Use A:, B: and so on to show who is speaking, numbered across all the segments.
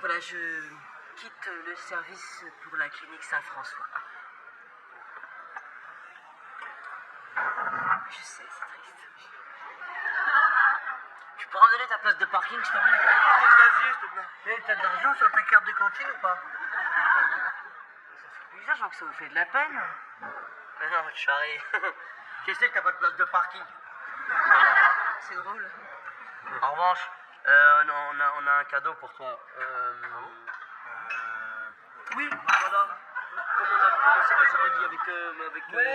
A: Voilà, je quitte le service pour la clinique Saint-François. Je sais, c'est triste. Tu pourras me donner ta place de parking, s'il te plaît?
B: Vas-y, s'il te plaît.
C: Eh, t'as de l'argent sur ta carte de cantine ou pas?
A: C'est bizarre, je vois que ça vous fait de la peine.
B: Mais non, je charrie. Qu'est-ce que t'as pas de place de parking?
A: C'est drôle.
B: En revanche, on a un cadeau pour toi.
C: Oui.
B: Voilà. Comme on a commencé vendredi avec...
C: Ouais.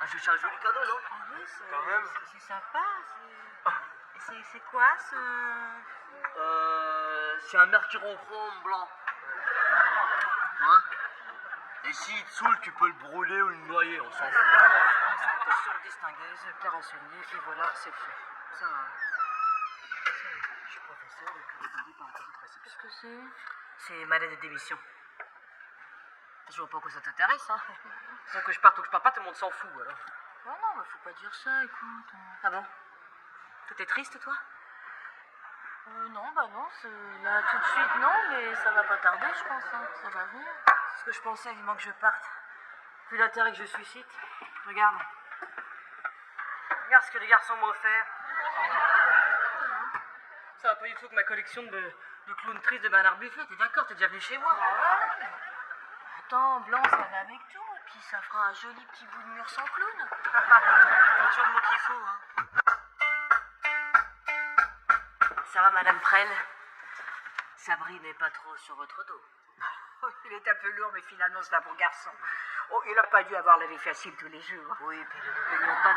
B: Ah, c'est un joli cadeau, non?
A: Ah oui,
B: Quand même.
A: c'est sympa. C'est quoi ce...
B: C'est un mercurochrome blanc. Hein? Et s'il te saoule, tu peux le brûler ou le noyer, on s'en fout.
A: Attention distingueuse, clair enseigné, et voilà, c'est fait. Ça, je suis professeur, donc je par un cadeau de réception. Qu'est-ce que c'est? C'est ma lettre de démission. Je vois pas que ça t'intéresse, hein.
B: Sans que je parte ou que je parte pas, tout le monde s'en fout, alors.
A: Oh non, mais faut pas dire ça, écoute. Ah bon? Tout est triste, toi? Non, bah non, là tout de suite non, mais ça va pas tarder, je pense, hein. Ça va venir. C'est ce que je pensais, il manque que je parte. Vu l'intérêt que je suscite. Regarde. Regarde ce que les garçons m'ont offert. Ça va pas du tout que ma collection de clowns tristes de Bernard Buffet, t'es d'accord? T'es déjà venu chez moi? Attends, blanc, ça va avec tout, et puis ça fera un joli petit bout de mur sans clown. C'est toujours le mot qu'il faut, hein. Ça va, Madame Prel? Sabri n'est pas trop sur votre dos.
C: Il est un peu lourd, mais finalement, c'est un bon garçon. Oh, il n'a pas dû avoir la vie facile tous les jours.
A: Oui, puis ne nous plaignons pas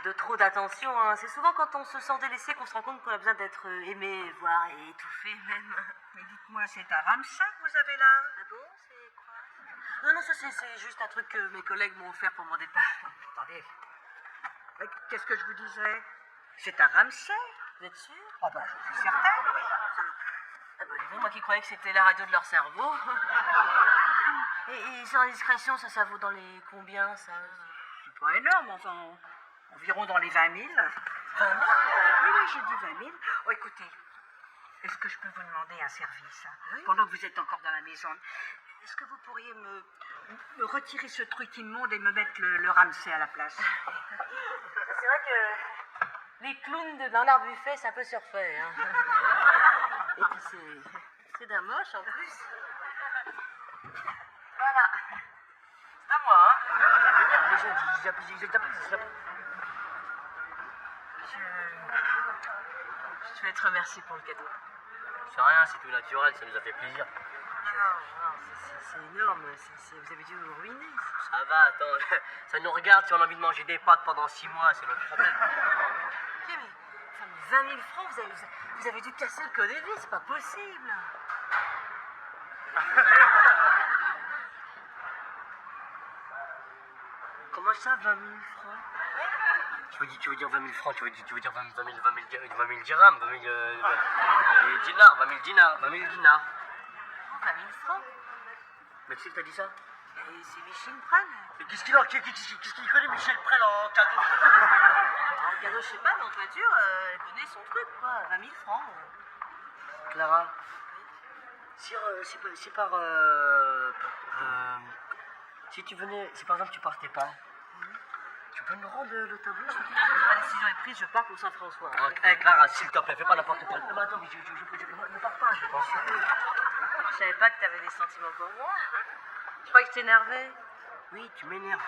A: de trop d'attention, hein. C'est souvent quand on se sent délaissé qu'on se rend compte qu'on a besoin d'être aimé, voire étouffé même.
C: Mais dites-moi, c'est un ramsa que vous avez là?
A: Ah bon, c'est quoi? Non, ça c'est juste un truc que mes collègues m'ont offert pour mon départ.
C: Attendez. Mais qu'est-ce que je vous disais? C'est un ramsa?
A: Vous êtes sûr?
C: Ah bah, je suis certaine, oui.
A: Ah bah, moi qui croyais que c'était la radio de leur cerveau. Et sans indiscrétion, ça vaut dans les combien, ça?
C: C'est pas énorme, enfin, environ dans les 20 000.
A: 20 000?
C: Oui, j'ai dit 20 000. Oh, écoutez, est-ce que je peux vous demander un service, hein,
A: Oui.
C: pendant que vous êtes encore dans la maison? Est-ce que vous pourriez me retirer ce truc immonde et me mettre le ramsay à la place?
A: C'est vrai que les clowns de Bernard Buffet, c'est un peu surfait, hein. Et puis c'est d'un moche en plus. Voilà. C'est à moi, hein. Je vais te remercier pour le cadeau.
B: C'est rien, c'est tout naturel, ça nous a fait plaisir.
A: Non, c'est énorme. Vous avez dû vous ruiner.
B: Ça va, attends, ça nous regarde si on a envie de manger des pâtes pendant 6 mois, c'est notre problème.
A: Ok, mais 20 000 francs, vous avez dû casser le code de vie, c'est pas possible.
B: Comment ça, 20 000 francs? Tu veux dire 20 000 francs, tu veux dire 20 000 dirhams, 20 000 dinars, 20 000 dinars, 20 000 dinars.
A: 20 000 francs?
B: Mais qui c'est que t'as dit ça?
A: Et c'est Michel Pran.
B: Mais qu'est-ce qu'il connaît Michel Prel en cadeau?
A: En cadeau, je sais pas, mais en toiture, elle connaît son truc, quoi. 20 000 francs.
B: Clara, si tu venais, si par exemple tu partais pas, tu peux me rendre le tableau?
A: La décision est prise, je pars pour Saint-François.
B: Hé Clara, s'il te plaît, fais pas n'importe quoi. Non, mais attends, mais je ne pars pas, je pense.
A: Je savais pas que t'avais des sentiments pour moi. Je croyais que t'énervais.
B: Oui, tu m'énerves.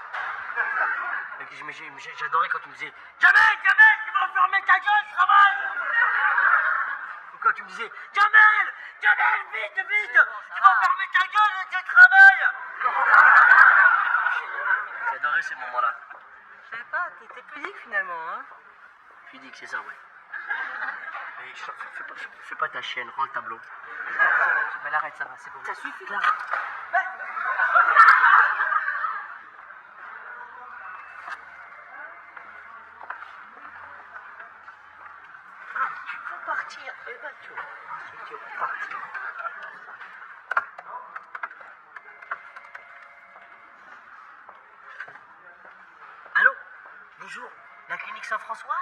B: J'adorais quand tu me disais Jamel, tu vas fermer ta gueule, je travaille. Ou quand tu me disais Jamel, vite, tu vas fermer ta gueule, je travaille. J'adorais ces moments-là.
A: Je savais pas, t'étais pudique finalement, hein.
B: Pudique, c'est ça, ouais. Mais fais pas ta chienne, rends le tableau.
A: Mais l'arrête, ça va, c'est bon.
B: Ça suffit, Clara. Tu veux partir? Eh ben, tu vas partir. Allô? Bonjour, la clinique Saint-François?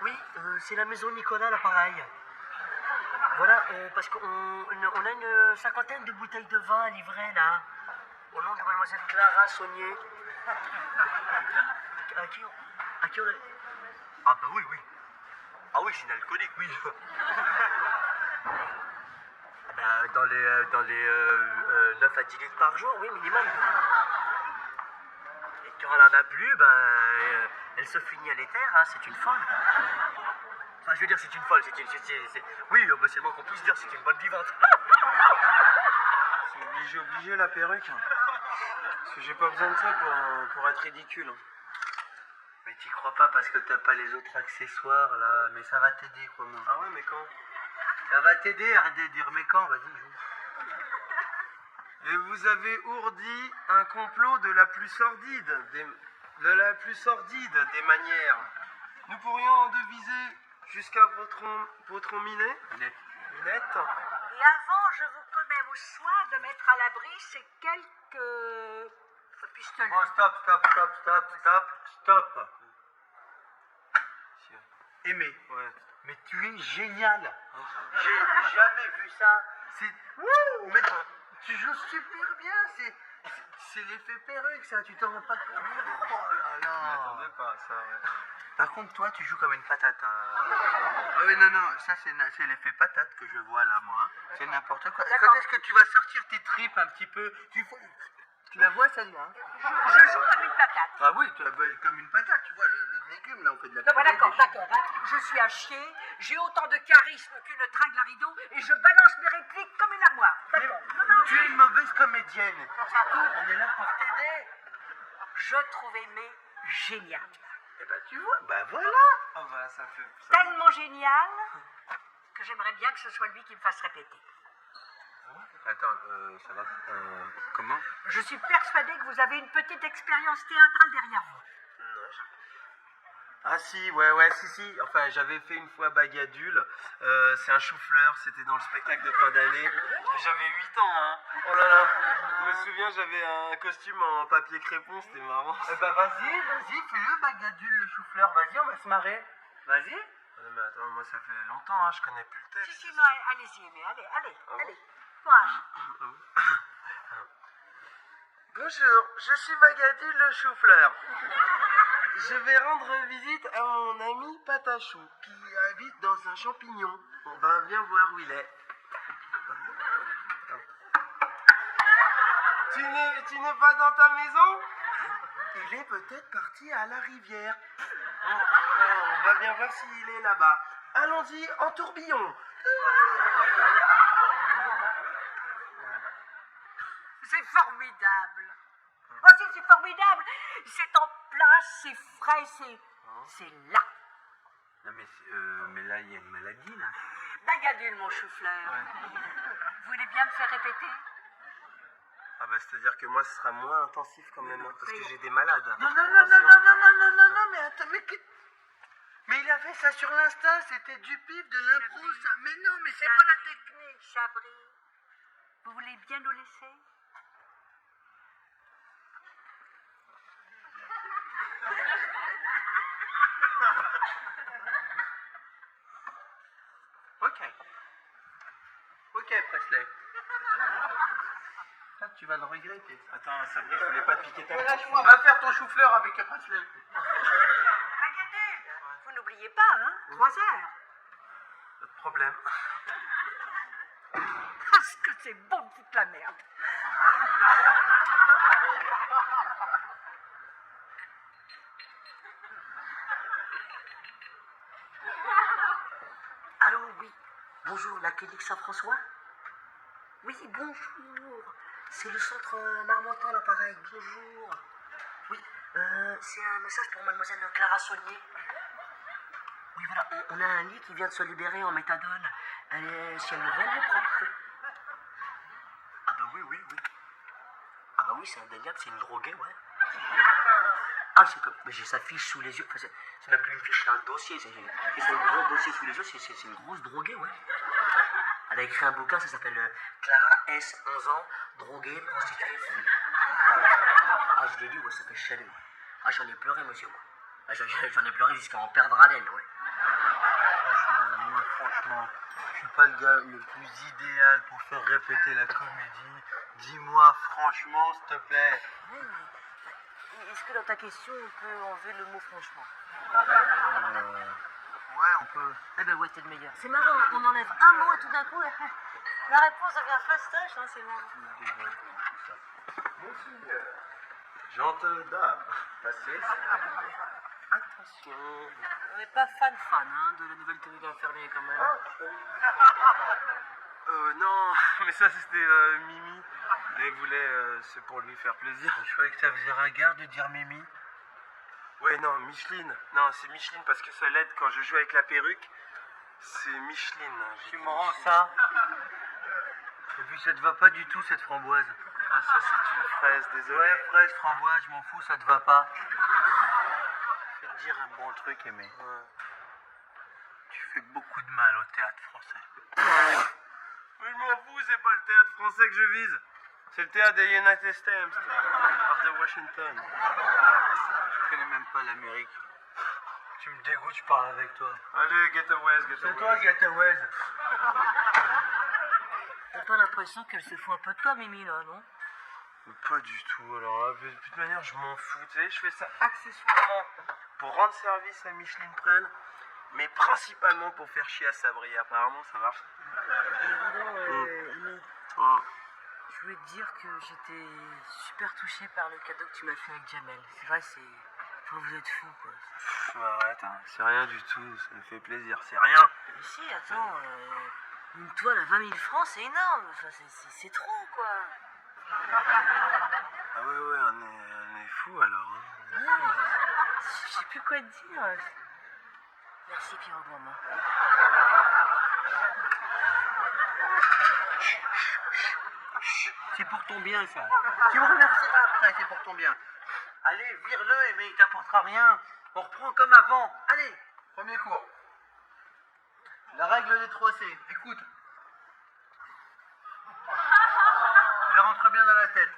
B: Oui, c'est la maison Nicolas, l'appareil. Voilà, parce qu'on a une cinquantaine de bouteilles de vin livrées là, au nom de mademoiselle Clara Saunier. À qui on a... Ah bah oui. Ah oui, c'est une alcoolique, oui. Ah bah, dans les 9 à 10 litres par jour, oui, minimum. Et quand elle en a plus, elle se finit à l'éther, hein, c'est une folle. Enfin, je veux dire, c'est une folle, oui, c'est le moins qu'on puisse dire, c'est une bonne vivante.
D: C'est obligé la perruque. Parce que j'ai pas besoin de ça pour être ridicule.
B: Mais t'y crois pas parce que t'as pas les autres accessoires, là. Mais ça va t'aider, crois-moi.
D: Ah ouais, mais quand?
B: Ça va t'aider, arrête de dire mais quand, vas-y, joue.
D: Et vous avez ourdi un complot de la plus sordide des manières. Nous pourrions en deviser jusqu'à votre minet. Lunette.
C: Et avant, je vous commets au soin de mettre à l'abri ces quelques pistolets.
B: Bon, stop.
D: Aimé. Ouais.
B: Mais tu es génial.
D: J'ai jamais vu ça.
B: C'est...
D: Wouh, mais
B: Tu joues super bien, c'est l'effet perruque, ça, tu t'en rends pas compte. Oh là
D: je
B: là.
D: m'attendais pas à ça, ouais.
B: Par contre, toi, tu joues comme une patate. Ah oui, non, ça, c'est l'effet patate que je vois là, moi. C'est n'importe quoi.
C: D'accord.
B: Quand est-ce que tu vas sortir tes tripes un petit peu? Tu la vois, celle-là, hein?
C: Je joue comme une patate.
B: Ah oui, comme une patate, tu vois, le légume, là, on fait de la
C: Non, bah,
B: purée,
C: d'accord. Hein. Je suis à chier, j'ai autant de charisme qu'une tringle à rideau et je balance mes répliques comme une armoire. D'accord.
B: Tu es une mauvaise comédienne. On est là pour t'aider.
C: Je trouve Aimé génial.
B: Eh ben, tu vois, voilà.
D: Ah bah ça fait...
C: Tellement génial que j'aimerais bien que ce soit lui qui me fasse répéter.
D: Attends, ça va... comment?
C: Je suis persuadée que vous avez une petite expérience théâtrale derrière vous.
D: Ah si, ouais, si. Enfin, j'avais fait une fois Bagadule. C'est un chou-fleur, c'était dans le spectacle de fin d'année. J'avais 8 ans, hein. Oh là là. Je me souviens, j'avais un costume en papier crépon, c'était marrant.
B: Eh ben, vas-y, fais-le, bagadule, le chou-fleur. Vas-y, on va se marrer. Vas-y.
D: Ouais, mais attends, moi ça fait longtemps, hein, je connais plus le texte.
C: Si, non, allez-y, Aimé, allez. Courage.
D: Bonjour, je suis Bagadule le chou-fleur. Je vais rendre visite à mon ami Patachou, qui habite dans un champignon. On va bien voir où il est. Tu n'es pas dans ta maison? Il est peut-être parti à la rivière. On va bien voir s'il est là-bas. Allons-y en tourbillon.
C: C'est formidable. Oh, c'est formidable. C'est en place, c'est frais, c'est là.
D: Non mais là il y a une maladie là.
C: Bagadule, mon chou-fleur. Vous voulez bien me faire répéter?
D: Ah bah c'est-à-dire que moi ce sera moins intensif quand même, hein, parce que j'ai des malades.
B: Non, mais attends, mais il a fait ça sur l'instinct, c'était du pif, de l'impro, ça. Mais non, mais c'est moi la technique.
C: Chabri, vous voulez bien nous laisser?
B: Ok, Presley. Ça, tu vas le regretter.
D: Attends, Sabri, je voulais pas te piquer ta
B: Relâche-moi, va faire ton chou-fleur avec Presley.
C: Bagadule, vous n'oubliez pas, hein? 3 heures.
D: Pas de problème.
C: Parce que c'est bon de foutre la merde.
B: Allô, oui. Bonjour, la clinique Saint-François? Oui, bonjour. C'est le centre Marmottan, l'appareil. Bonjour. Oui, c'est un message pour mademoiselle Clara Saunier. Oui, voilà, on a un lit qui vient de se libérer en méthadone. Si elle le veut, elle le prend. Ah bah oui. Ah bah oui, c'est indéniable, c'est une droguée, ouais. Ah, c'est comme... Mais j'ai sa fiche sous les yeux. Enfin, c'est même plus une fiche, c'est un dossier. C'est un gros dossier sous les yeux, c'est une grosse droguée, ouais. Elle a écrit un bouquin, ça s'appelle Clara S, 11 ans, droguée, prostituée. Ah, je l'ai lu, ouais, ça fait chialer, ouais. Ah, j'en ai pleuré, monsieur, moi. Ah, j'en ai pleuré jusqu'à en perdre haleine, ouais. Franchement, je suis
D: pas le gars le plus idéal pour faire répéter la comédie. Dis-moi franchement, s'il te plaît.
B: Oui, mais est-ce que dans ta question, on peut enlever le mot franchement?
D: Ouais, on peut.
B: Eh ben ouais, t'es le meilleur. C'est marrant, on enlève un mot et tout d'un coup, la réponse devient fastoche, hein, c'est marrant.
D: Monseigneur, gentille dame, passez. Attention.
B: On n'est pas fan hein, de la nouvelle tenue d'infirmier quand même.
D: Non, mais ça c'était Mimi. Elle voulait, c'est pour lui faire plaisir. Je croyais que ça faisait ringard de dire Mimi. Ouais, non, Micheline. Non, c'est Micheline parce que ça l'aide quand je joue avec la perruque. C'est Micheline. Tu me rends ça. Et puis ça te va pas du tout cette framboise. Ah, ça c'est une fraise, désolé. Ouais, fraise, framboise, je m'en fous, ça te va pas. Je vais te dire un bon truc, Aimé. Ouais. Tu fais beaucoup de mal au théâtre français. Mais je m'en fous, c'est pas le théâtre français que je vise. C'est le théâtre des United States of the Washington. Je connais même pas l'Amérique. Tu me dégoûtes, je parle avec toi. Allez, get away, get away. C'est toi, get away.
B: T'as pas l'impression qu'elle se fout un peu de toi, Mimi, là, non?
D: Pas du tout, alors de toute manière, je m'en fous. Tu sais, je fais ça accessoirement pour rendre service à Micheline Prel, mais principalement pour faire chier à Sabri. Apparemment, ça marche.
B: Aimé,
D: Oh.
B: je voulais te dire que j'étais super touché par le cadeau que tu m'as fait avec Jamel. C'est vrai, c'est... Enfin, vous êtes fous, quoi.
D: Pff, arrête, hein. C'est rien du tout, ça me fait plaisir, c'est rien.
B: Mais si, attends, une toile à 20 000 francs, c'est énorme. Enfin, c'est trop, quoi.
D: Ah ouais, on est fous alors. Hein.
B: Ouais, je sais plus quoi te dire. Merci, Pierre Gourmand.
D: C'est pour ton bien, ça. Tu me remercieras après, c'est pour ton bien. Allez, vire-le, mais il t'apportera rien. On reprend comme avant. Allez, premier cours. La règle des 3C. Écoute. Elle rentre bien dans la tête.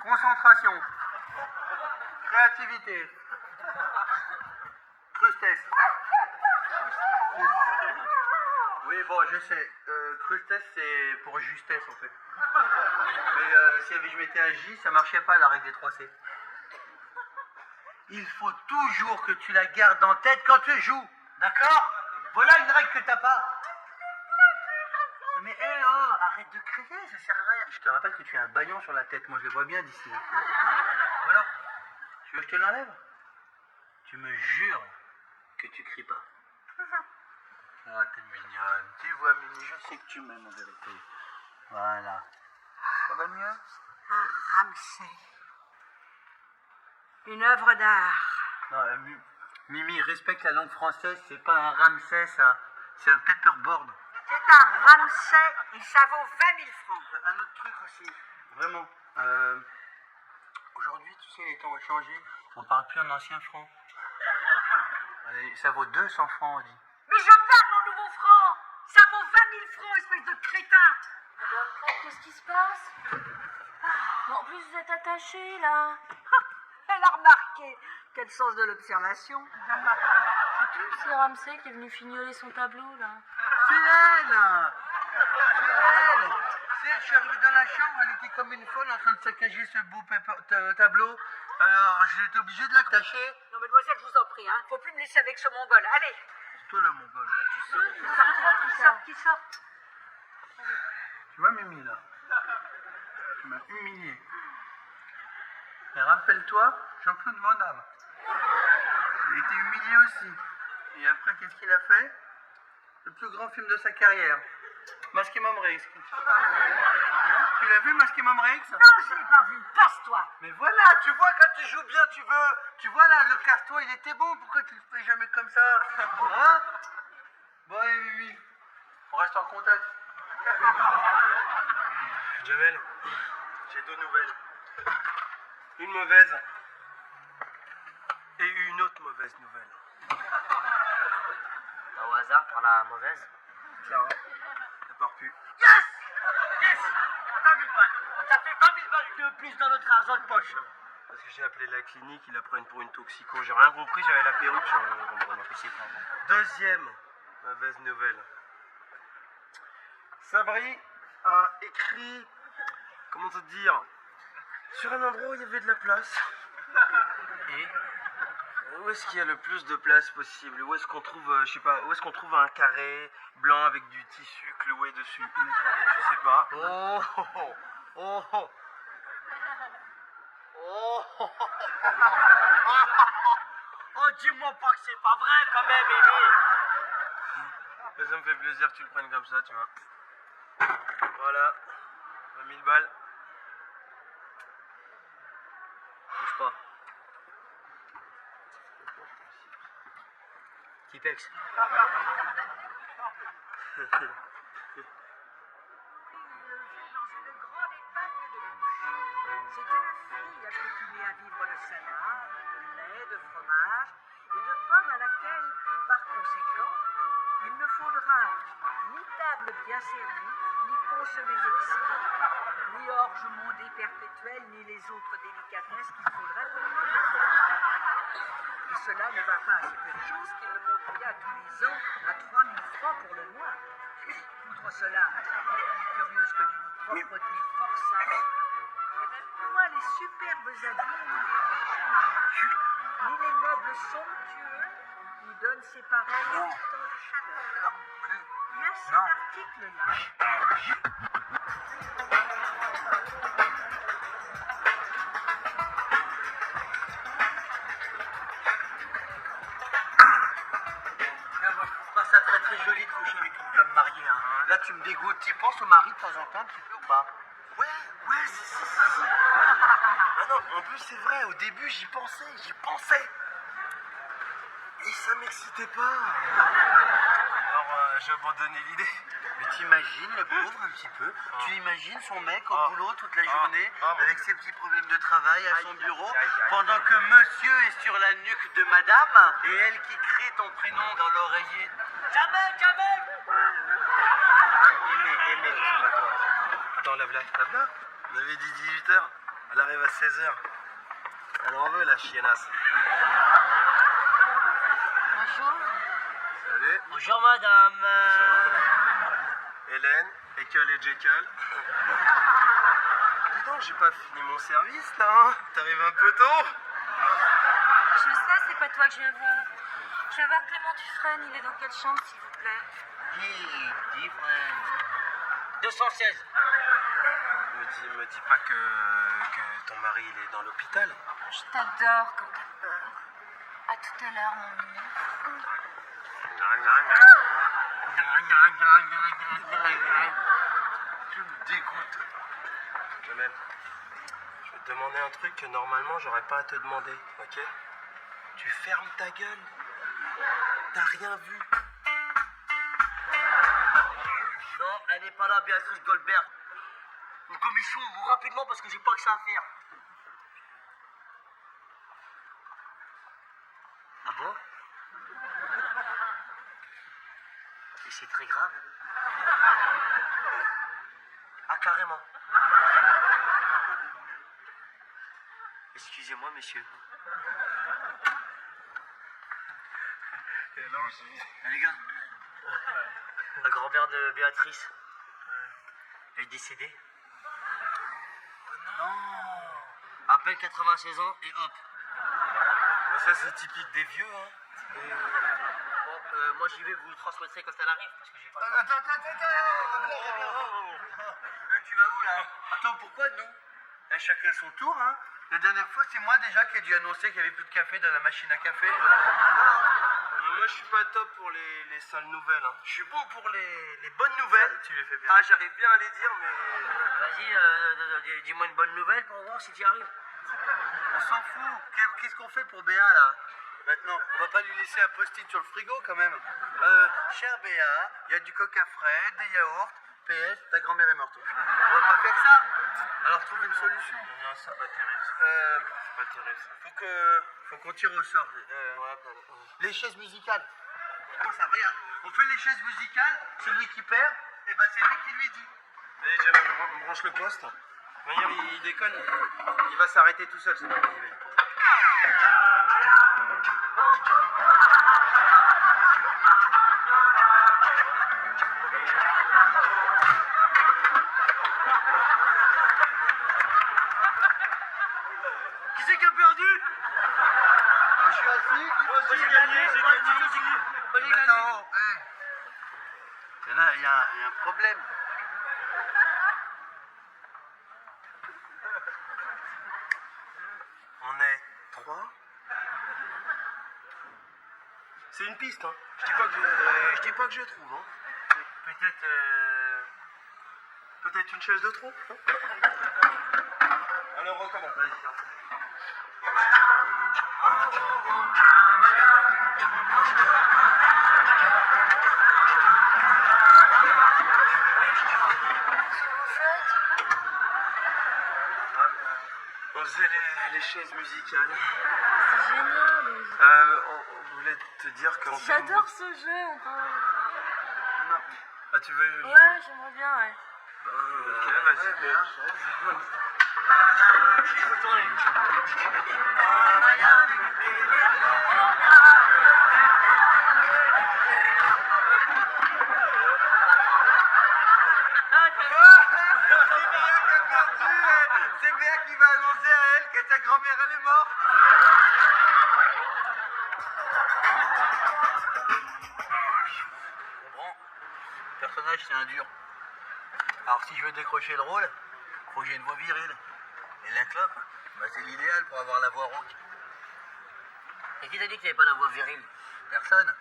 D: Concentration. Créativité. Crustesse. Oui, bon, je sais. Crustesse, c'est pour justesse, en fait. Mais si je mettais un J, ça marchait pas, la règle des 3C. Il faut toujours que tu la gardes en tête quand tu joues. D'accord? Voilà une règle que t'as pas. Mais arrête de crier, ça sert à rien. Je te rappelle que tu as un baillon sur la tête, moi je le vois bien d'ici. Voilà. Tu veux que je te l'enlève? Tu me jures que tu cries pas. Ah, t'es mignonne. Tu vois, Mimi, je sais que tu m'aimes en vérité. Voilà. Ça va mieux?
C: Un Ramsay. Une œuvre d'art.
D: Non, Mimi, respecte la langue française, c'est pas un Ramsay, ça. C'est un paperboard.
C: C'est un Ramsay et ça vaut 20 000 francs.
D: Un autre truc aussi, vraiment. Aujourd'hui, tu sais, les temps ont changé. On parle plus en ancien franc. Allez, ça vaut 200 francs, on dit.
C: Mais je parle en nouveau franc. Ça vaut 20 000 francs, espèce de crétin.
A: Madame Prel, qu'est-ce qui se passe? Bon, en plus, vous êtes attachée, là.
C: Elle a remarqué. Quel sens de l'observation.
A: C'est Ramsay qui est venu fignoler son tableau, là.
D: C'est elle! C'est elle! Je suis arrivé dans la chambre, elle était comme une folle en train de saccager ce beau tableau. Alors, j'ai été obligé de l'attacher.
C: Non, mademoiselle, je vous en prie, hein. Faut plus me laisser avec ce mongol. Allez.
D: C'est toi, le mongol.
C: Qui sort.
D: Tu vois, Mimi, là? Tu m'as humilié. Et rappelle-toi, Jean-Claude Van Damme. Il était humilié aussi. Et après, qu'est-ce qu'il a fait? Le plus grand film de sa carrière. Masqué Momrex. Hein? Tu l'as vu, Masqué Momrex?
C: Non, je l'ai pas vu. Passe-toi.
D: Mais voilà, tu vois, quand tu joues bien, tu vois là, le casse-toi, il était bon. Pourquoi tu le fais jamais comme ça? Hein? Bon, allez, Mimi, on reste en contact. Jamel, j'ai 2 nouvelles. Une mauvaise et une autre mauvaise nouvelle.
B: Au hasard, pour la mauvaise.
D: Clara, elle part plus.
C: Yes. 20 000 balles. Ça fait 20 000 balles de plus dans notre argent de poche.
D: Parce que j'ai appelé la clinique, ils la prennent pour une toxico. J'ai rien compris, j'avais la perruque. Deuxième mauvaise nouvelle. Sabri a écrit, comment te dire, sur un endroit où il y avait de la place.
B: Et
D: Où est-ce qu'il y a le plus de place possible? Où est-ce qu'on trouve, je sais pas, où est-ce qu'on trouve un carré blanc avec du tissu cloué dessus? Je sais pas.
B: Oh oh oh oh oh oh oh, dis-moi pas que c'est pas vrai quand même, Aimé.
D: Ça me fait plaisir que tu le prennes comme ça, tu vois. Voilà, 20 000 balles.
B: Bouge pas. Tipex.
C: Dans une grande épargne de bouche. C'est une fille accoutumée à vivre de salade, de lait, de fromage et de pommes à laquelle, par conséquent, il ne faudra ni table bien servie, ni consommés exquis, ni orge mondée perpétuelle, ni les autres délicatesses qu'il faudrait pour vivre. Et cela ne va pas à si peu de choses qu'il ne monte bien tous les ans à 3 000 francs pour le mois. Outre cela, curieuse que d'une propreté forçable, et même point les superbes habits, ni les meubles somptueux, qui donnent ses pareils autant de chaleur. Il y a cet article-là.
B: Moi, je trouve pas ça très très joli de coucher avec une femme mariée. Hein. Là, tu me dégoûtes. Tu penses au mari de temps en temps un petit peu ou pas?
D: Ouais, si. Ah non, en plus c'est vrai, au début j'y pensais. Et ça m'excitait pas. Alors j'ai abandonné l'idée.
B: Mais t'imagines le pauvre un petit peu? Tu imagines son mec au boulot toute la journée avec ses petits problèmes de travail à son bureau pendant que monsieur est sur la nuque de madame et elle qui crie ton prénom dans l'oreiller. Jamel, Jamel!
D: Aimé, c'est pas toi. Attends, lave-la. On avait dit 18h, elle arrive à 16h. Elle en veut la chiennasse.
A: Bonjour.
D: Salut.
B: Bonjour madame.
D: Hélène, Ekel et Jekyll. Dis donc, j'ai pas fini mon service là, hein. T'arrives un peu tôt.
A: Je sais, c'est pas toi que je viens voir. Je viens voir Clément Dufresne, il est dans quelle chambre, s'il vous plaît?
B: Different. 216.
D: Me dis pas que ton mari il est dans l'hôpital.
A: Je t'adore quand t'as peur. À tout à l'heure, mon mignon.
D: Tu me dégoûtes. Jamel, je vais te demander un truc que normalement j'aurais pas à te demander, ok? Tu fermes ta gueule. T'as rien vu.
B: Non, elle n'est pas là, Béatrice Goldberg. Une commission, rapidement parce que j'ai pas que ça à faire. Ah bon? Et c'est très grave. Ah, carrément. Excusez-moi, monsieur. Les gars, la grand-mère de Béatrice, elle est décédée. Non. À peine 96 ans et hop.
D: Ça c'est typique des vieux, hein.
B: Bon, moi j'y vais, vous le transmettrez quand elle arrive parce que j'ai pas.
D: Attends.
B: Tu vas où là? Attends, pourquoi nous?
E: Chacun son tour, hein. La dernière fois, c'est moi déjà qui ai dû annoncer qu'il n'y avait plus de café dans la machine à café.
D: Moi je suis pas top pour les sales nouvelles, hein. Je suis bon pour les bonnes nouvelles.
E: Tu les fais bien.
D: Ah, j'arrive bien à les dire, mais...
B: Vas-y, dis-moi une bonne nouvelle pour voir si tu y arrives.
E: On s'en fout. Qu'est-ce qu'on fait pour Béa, là? Maintenant, on va pas lui laisser un post-it sur le frigo, quand même. Cher Béa, il y a du coca frais, des yaourts. PS, ta grand-mère est morte. On va pas faire ça. Alors trouve une solution.
D: Non, c'est pas terrible. C'est pas terrible, ça.
E: Faut qu'on tire au sort. Les chaises musicales. Comment ça, regarde. On fait les chaises musicales, celui qui perd, et ben c'est lui qui lui dit.
D: Allez, Jamel, branche le poste. D'ailleurs, il déconne. Il va s'arrêter tout seul, c'est pas possible.
E: Ouais. Il y a un problème.
D: On est 3. C'est une piste, hein. Je dis pas que je trouve, hein. Peut-être une chaise de trop, hein. Alors recommence, vas-y. On faisait les chaises musicales.
A: C'est génial.
D: On voulait te dire qu'on fait une-
A: J'adore ce jeu. On peut...
D: Non. Ah, tu veux jouer?
A: Ouais, j'aimerais bien, ouais.
D: Ok, vas-y. C'est Béa qui va annoncer à elle que ta grand-mère elle est morte.
E: Comprends? Le personnage, c'est un dur. Alors, si je veux décrocher le rôle, faut que j'ai une voix virile. Et la clope, bah, c'est l'idéal pour avoir la voix rauque.
B: Et qui t'a dit que t'avais pas la voix virile?
E: Personne.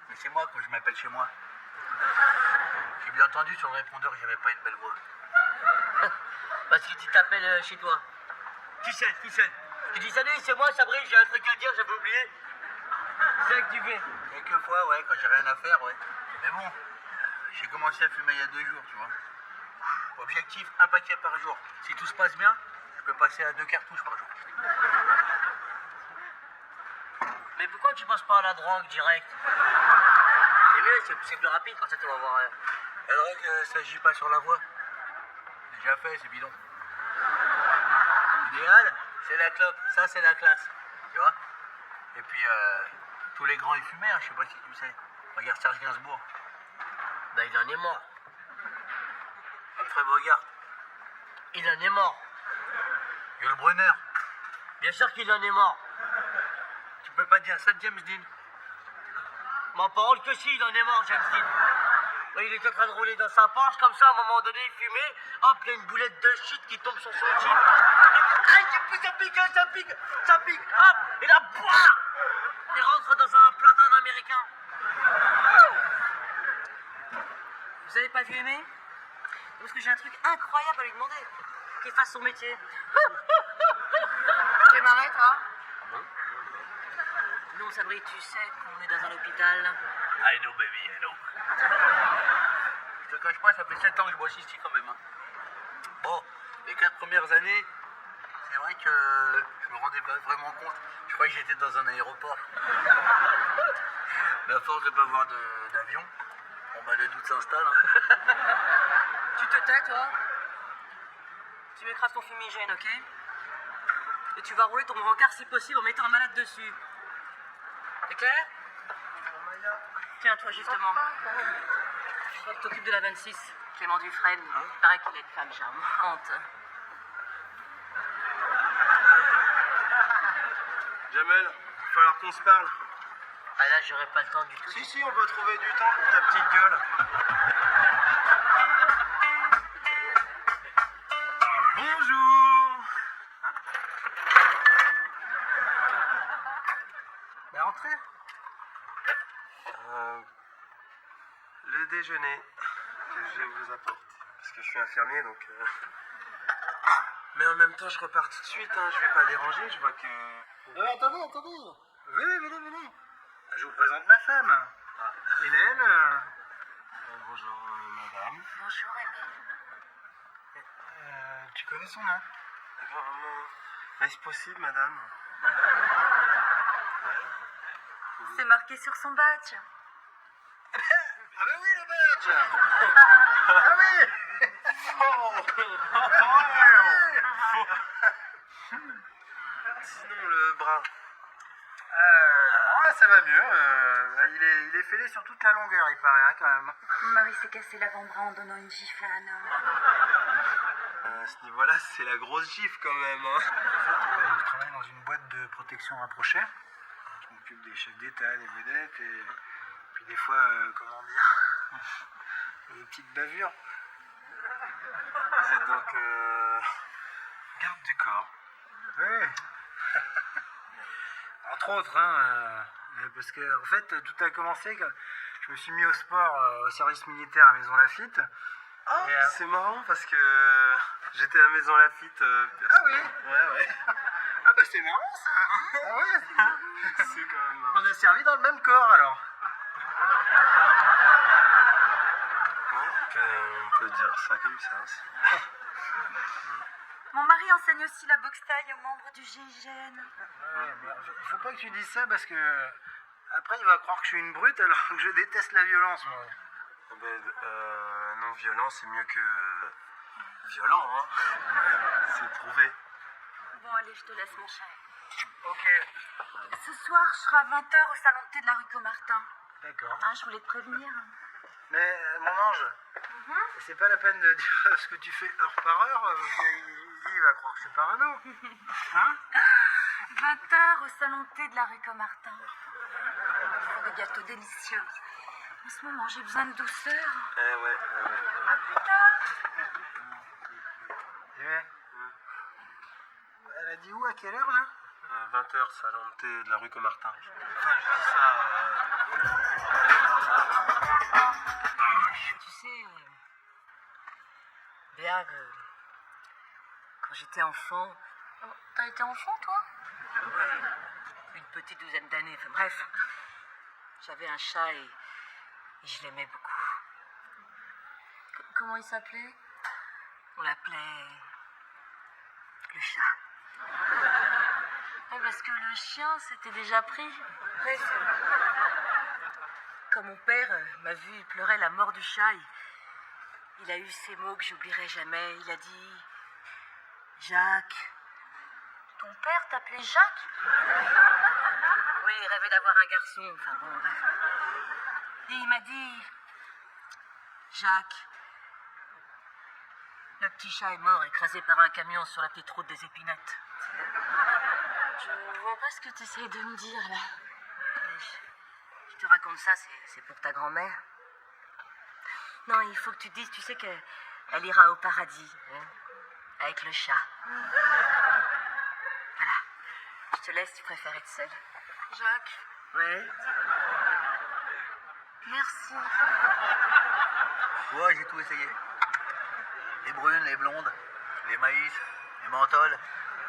E: Mais c'est moi quand je m'appelle chez moi. J'ai bien entendu sur le répondeur que j'avais pas une belle voix.
B: Parce que tu t'appelles chez toi.
E: Qui c'est?
B: Tu dis salut, c'est moi, Sabrine, j'ai un truc à dire, j'avais oublié. C'est ça que tu fais.
E: Quelquefois, ouais, quand j'ai rien à faire, ouais. Mais bon, j'ai commencé à fumer il y a 2 jours, tu vois. Objectif, un paquet par jour. Si tout se passe bien, je peux passer à 2 cartouches par jour.
B: Mais pourquoi tu passes pas à la drogue direct? C'est mieux, c'est plus rapide quand ça tu vas voir.
E: La drogue, ça agit pas sur la voix. Déjà fait, c'est bidon. L'idéal, c'est la clope. Ça, c'est la classe. Tu vois? Et puis, tous les grands, ils fumaient, hein, je sais pas si tu sais. Regarde Serge Gainsbourg.
B: Bah il en est mort.
E: Humphrey Bogart.
B: Il en est mort.
E: Yul Brynner.
B: Bien sûr qu'il en est mort.
E: Tu peux pas dire ça de James Dean.
B: Ma parole que si, il en est mort, James Dean. Il était en train de rouler dans sa Porsche, comme ça, à un moment donné, il fumait. Hop, il y a une boulette de shit qui tombe sur son jeep. Ah, ça pique, hop, et là, boah, il rentre dans un platane américain. Vous avez pas vu Aimé? Parce que j'ai un truc incroyable à lui demander. Qu'il fasse son métier. T'es marré, toi? Non, Sabri, tu sais qu'on est dans un hôpital.
E: I know, baby, I know. Je te cache pas, ça fait 7 ans que je bois ici quand même. Hein. Bon, les 4 premières années, c'est vrai que je me rendais pas vraiment compte. Je croyais que j'étais dans un aéroport. Mais à force de pas voir d'avion, bon bah le doute s'installe. Hein.
B: Tu te tais, toi? Tu m'écrases ton fumigène, ok? Et tu vas rouler ton brancard si possible en mettant un malade dessus. C'est clair? Tiens, toi, justement. Toi qui t'occupes de la 26, Clément Dufresne. Il paraît qu'il est une femme charmante.
D: Jamel, il va falloir qu'on se parle.
B: Ah là, j'aurais pas le temps du tout.
D: Si, on va trouver du temps pour ta petite gueule. Bonjour.
E: Bah entrez.
D: Le déjeuner que je vous apporte. Parce que je suis infirmier, donc... Mais en même temps, je repars tout de suite, hein. Je vais pas déranger, je vois que...
E: Attendez. Venez. Je vous présente ma femme. Hélène.
D: bonjour, madame.
A: Bonjour, Aimé.
E: Tu connais son nom?
D: Est-ce possible, madame?
A: C'est marqué sur son badge.
E: Ah bah oui, le badge. Ah oui.
D: Sinon, le bras.
E: Ça va mieux. Il est fêlé sur toute la longueur, il paraît, hein, quand même.
A: Marie s'est cassé l'avant-bras en donnant une gifle à un homme.
D: À ce niveau-là, c'est la grosse gifle quand même. Hein.
E: Je travaille dans une boîte de protection rapprochée. Je m'occupe des chefs d'État, des vedettes, et puis Puis des fois, comment dire, des petites bavures.
D: Vous êtes donc garde du corps.
E: Oui. Entre autres, hein, parce que en fait, tout a commencé quand je me suis mis au sport au service militaire à Maison Lafitte.
D: Ah,
E: Et,
D: c'est marrant parce que j'étais à Maison Lafitte.
E: Ah oui.
D: Ouais.
E: Ah bah c'est marrant ça. Ah ouais.
D: C'est quand même marrant.
E: On a servi dans le même corps alors.
D: On peut dire ça comme ça aussi.
F: Mon mari enseigne aussi la boxe thaï aux membres du GIGN.
E: Ouais, mais il faut pas que tu dises ça parce que après il va croire que je suis une brute alors que je déteste la violence moi.
D: Non, violent, c'est mieux que violent, hein. C'est prouvé.
F: Bon, allez, je te laisse, mon cher.
E: Ok.
F: Ce soir, je serai à 20h au salon de thé de la rue Comartin.
E: D'accord.
F: Ah, je voulais te prévenir.
E: Mais mon ange, c'est pas la peine de dire ce que tu fais heure par heure. Il va croire que c'est parano. Hein?
F: 20h au salon de thé de la rue Comartin. Ils font des gâteaux délicieux. En ce moment, j'ai besoin de douceur.
D: Ouais.
F: À plus tard.
E: Eh, elle a dit où, à quelle heure là?
D: 20h, salon de thé de la rue Comartin. Enfin, je dis ça.
F: Tu sais, Béa, quand j'étais enfant...
A: T'as été enfant, toi?
F: Une petite douzaine d'années, enfin bref. J'avais un chat et je l'aimais beaucoup.
A: Comment il s'appelait?
F: On l'appelait le chat.
A: Ouais, parce que le chien, c'était déjà pris.
F: Bref, quand mon père m'a vu pleurer la mort du chat, il a eu ces mots que j'oublierai jamais. Il a dit « Jacques ».
A: Ton père t'appelait Jacques?
F: Oui, il rêvait d'avoir un garçon, enfin bon, bref. Et il m'a dit « Jacques, le petit chat est mort écrasé par un camion sur la petite route des Épinettes. »
A: Je vois pas ce que tu essayes de me dire, là.
F: Je te raconte ça, c'est pour ta grand-mère. Non, il faut que tu te dises, tu sais qu'elle ira au paradis, hein, avec le chat. Voilà. Je te laisse, tu préfères être seule.
A: Jacques,
F: Ouais.
A: merci.
E: Ouais, j'ai tout essayé. Les brunes, les blondes, les maïs, les menthols,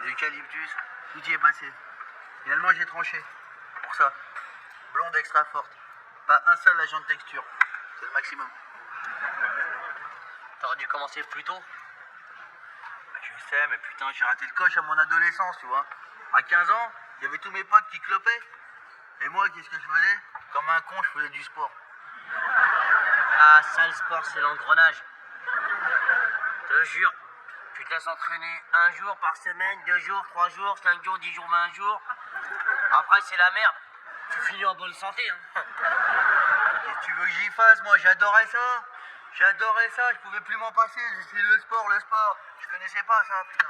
E: les eucalyptus, tout y est passé. Finalement, j'ai tranché. Pour ça, blonde extra forte. Pas un seul agent de texture. C'est le maximum.
B: T'aurais dû commencer plus tôt.
E: Je sais, mais putain, j'ai raté le coche à mon adolescence, tu vois. À 15 ans, il y avait tous mes potes qui clopaient. Et moi, qu'est-ce que je faisais? Comme un con, je faisais du sport.
B: Ah, ça, le sport, c'est l'engrenage. Je te jure, tu te laisses entraîner 1 jour par semaine, 2 jours, 3 jours, 5 jours, 10 jours, 20 jours. Après, c'est la merde. Tu finis en bonne santé, hein.
E: Qu'est-ce que tu veux que j'y fasse? Moi, j'adorais ça. J'adorais ça, je pouvais plus m'en passer. C'était le sport, le sport. Je connaissais pas ça, putain.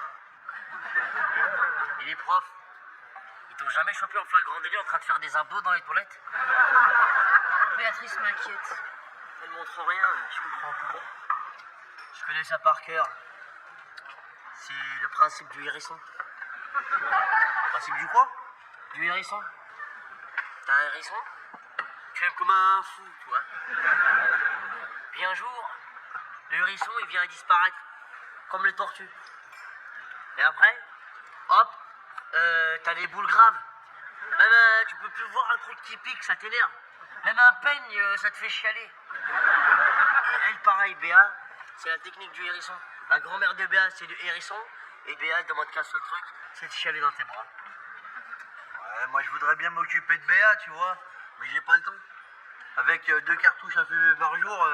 B: Et les profs, ils t'ont jamais chopé en flagrant délit en train de faire des abdos dans les toilettes?
A: Béatrice m'inquiète.
B: Elle montre rien, je comprends pas. Je connais ça par cœur. C'est le principe du hérisson.
E: Principe du quoi?
B: Du hérisson. T'as un hérisson? Tu aimes comme un fou, tu vois. Puis un jour, le hérisson, il vient disparaître. Comme les tortues. Et après, hop, t'as des boules graves. Même, tu peux plus voir un truc qui pique, ça t'énerve. Même un peigne, ça te fait chialer. Et elle, pareil, Béa, c'est la technique du hérisson. La grand-mère de Béa, c'est du hérisson. Et Béa, elle demande qu'un seul truc, c'est de chialer dans tes bras.
E: Ouais, moi, je voudrais bien m'occuper de Béa, tu vois. Mais j'ai pas le temps. Avec 2 cartouches à fumer par jour,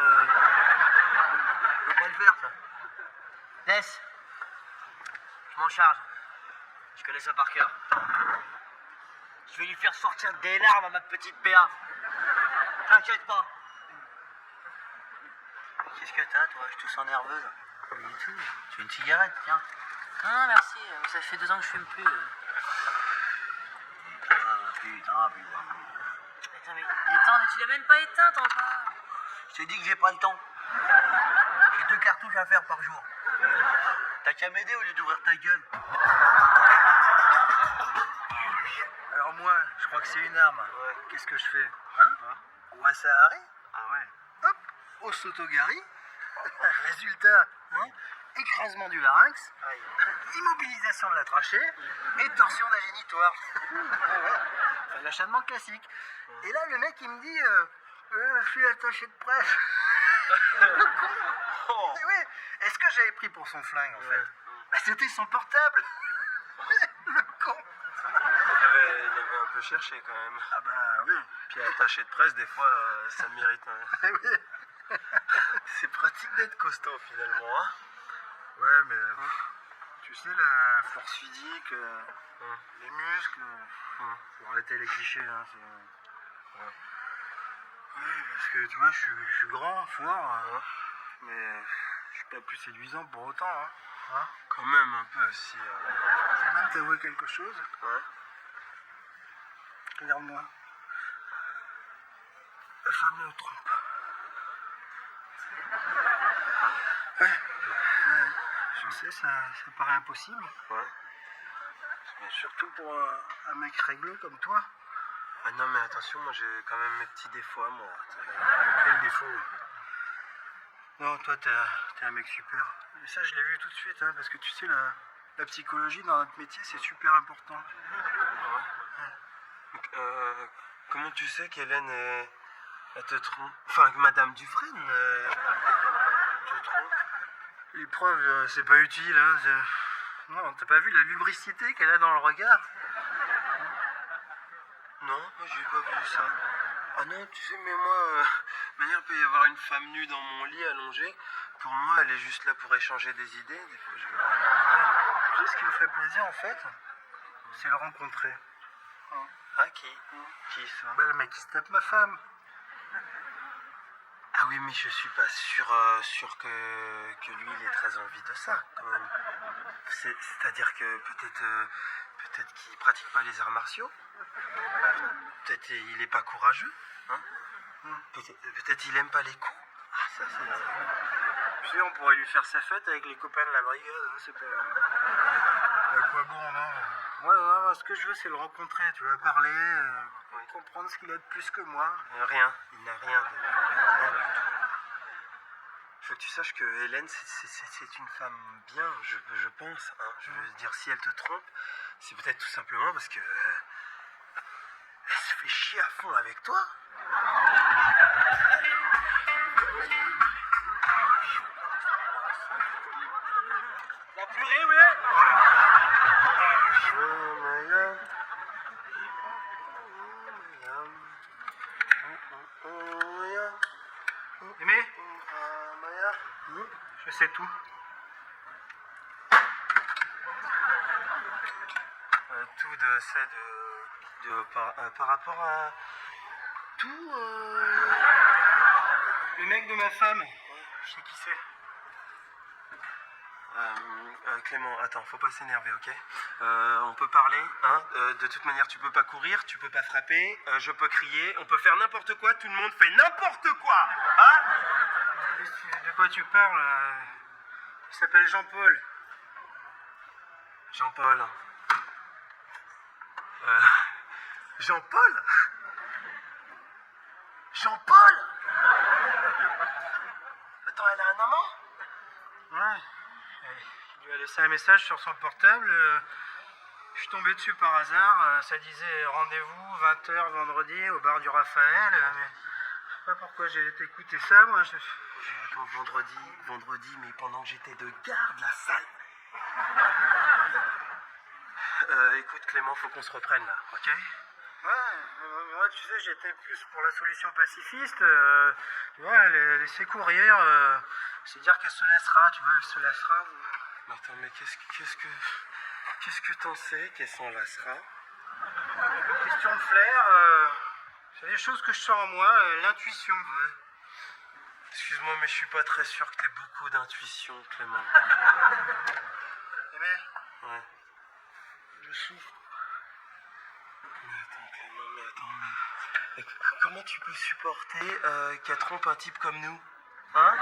E: je peux pas le faire, ça.
B: Laisse. Je m'en charge. Je connais ça par cœur. Je vais lui faire sortir des larmes à ma petite Béa. T'inquiète pas.
E: Qu'est-ce que t'as, toi? Je te sens nerveuse. Pas du tout. Tu veux une cigarette, tiens.
B: Non, merci. Ça fait 2 ans que je fume plus.
E: Ah, putain.
A: Attends, mais attends, mais tu l'as même pas éteinte encore.
E: Je t'ai dit que j'ai pas le temps. J'ai 2 cartouches à faire par jour. T'as qu'à m'aider au lieu d'ouvrir ta gueule. Alors moi, je crois que c'est une arme.
D: Ouais.
E: Qu'est-ce que je fais? Hein? Ou un Sahari?
D: Ah ouais.
E: Hop, au Sotogari. Résultat, hein? Écrasement du larynx, immobilisation de la trachée et torsion d'un génitoire. C'est l'acharnement classique. Et là, le mec, il me dit je suis attaché de presse.
D: Oh.
E: Et ouais, est-ce que j'avais pris pour son flingue, en fait? Bah, c'était son portable. Le con.
D: Il avait un peu cherché quand même.
E: Ah bah oui.
D: Puis attaché de presse, des fois, ça mérite.
E: Oui.
D: C'est pratique d'être costaud finalement. Hein.
E: Ouais, mais tu sais, la force physique, les muscles, faut arrêter les clichés. Hein, oui, parce que tu vois, je suis grand, fort, mais je suis pas plus séduisant pour autant. Hein.
D: Quand même un peu si.
E: Je vais même t'avouer quelque chose.
D: Ouais.
E: Regarde-moi. La femme me trompe. Ouais. Je sais, ça paraît impossible.
D: Ouais.
E: Mais surtout pour un mec réglé comme toi.
D: Ah non mais attention, moi j'ai quand même mes petits défauts à moi.
E: Quel défaut? Non, toi t'es un mec super. Et ça je l'ai vu tout de suite, hein, parce que tu sais, la psychologie dans notre métier c'est super important.
D: Comment tu sais qu'Hélène elle te trompe? Enfin que Madame Dufresne te trompe?
E: Les preuves, c'est pas utile. Hein, non, t'as pas vu la lubricité qu'elle a dans le regard?
D: Non, moi j'ai pas vu ça. Ah non, tu sais, mais moi, manière, il peut y avoir une femme nue dans mon lit allongée. Pour moi, elle est juste là pour échanger des idées. Des fois,
E: Tu sais, ce qui me ferait plaisir en fait, c'est le rencontrer.
D: Ah, qui? Qui ça?
E: Bah, le mec qui se tape ma femme.
D: Ah oui, mais je suis pas sûr que lui, il ait très envie de ça, quand même. C'est-à-dire que peut-être qu'il pratique pas les arts martiaux. Peut-être il est pas courageux. Hein? Peut-être il aime pas les coups. Ah, ça, c'est...
E: Tu sais, on pourrait lui faire sa fête avec les copains de la brigade. Hein, c'est pas... À quoi bon, non? Moi, non, ce que je veux, c'est le rencontrer. Tu vas parler, comprendre ce qu'il a de plus que moi.
D: Rien. Il n'a rien de... Faut que tu saches que Hélène, c'est une femme bien, je pense. Hein. Je veux dire, si elle te trompe, c'est peut-être tout simplement parce que... elle se fait chier à fond avec toi.
E: La purée, oui. Aimé, je sais tout.
D: Tout par rapport à... Tout...
E: Le mec de ma femme, je sais qui c'est.
D: Clément, attends, faut pas s'énerver, ok? On peut parler, hein? De toute manière, tu peux pas courir, tu peux pas frapper, je peux crier, on peut faire n'importe quoi, tout le monde fait n'importe quoi, hein?
E: De quoi tu parles? Il s'appelle Jean-Paul.
D: Jean-Paul. Jean-Paul? Jean-Paul? Attends, elle a un amant?
E: Ouais. Il lui a laissé un message sur son portable. Je suis tombé dessus par hasard. Ça disait rendez-vous 20h vendredi au bar du Raphaël. Mais je sais pas pourquoi j'ai été écouter ça, moi.
D: Attends, vendredi, mais pendant que j'étais de garde, la salle. Écoute, Clément, faut qu'on se reprenne là, ok?
E: Ouais, moi, tu sais, j'étais plus pour la solution pacifiste. Tu vois, laisser courir. C'est dire qu'elle se laissera, tu vois, elle se lassera.
D: Mais attends, mais qu'est-ce que t'en sais qu'elle s'en lassera?
E: Question de flair, c'est des choses que je sens en moi, l'intuition.
D: Ouais. Excuse-moi, mais je suis pas très sûr que t'aies beaucoup d'intuition, Clément.
E: Mais
D: Ouais.
E: je souffre.
D: Mais attends, Clément, Comment tu peux supporter qu'elle trompe un type comme nous? Hein?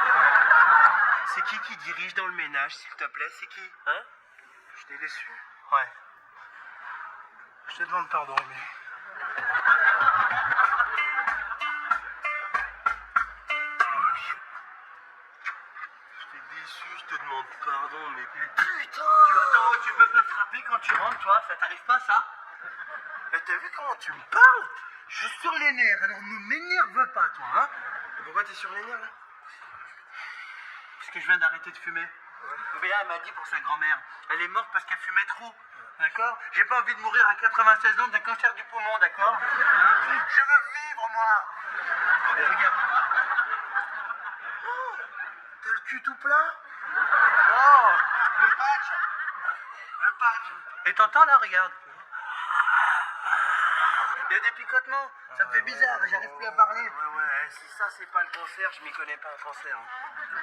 D: C'est qui dirige dans le ménage, s'il te plaît? C'est qui? Hein?
E: Je t'ai déçu.
D: Ouais.
E: Je te demande pardon, mais...
D: Je t'ai déçu, je te demande pardon, mais putain!
E: Tu peux me frapper quand tu rentres, toi? Ça t'arrive pas, ça?
D: Mais t'as vu comment tu me parles?
E: Je suis sur les nerfs, alors ne m'énerve pas, toi, hein?
D: Pourquoi t'es sur les nerfs, là?
E: Parce que je viens d'arrêter de fumer. Béa, elle m'a dit pour sa grand-mère. Elle est morte parce qu'elle fumait trop. D'accord? J'ai pas envie de mourir à 96 ans d'un cancer du poumon, d'accord? Je veux vivre, moi! Et regarde.
D: T'as le cul tout plat?
E: Oh! Le patch! Le patch! Et t'entends, là, regarde. Il y a des picotements. Ça me fait bizarre, j'arrive plus à parler.
D: Ouais, si ça c'est pas le cancer, je m'y connais pas en cancer. Hein.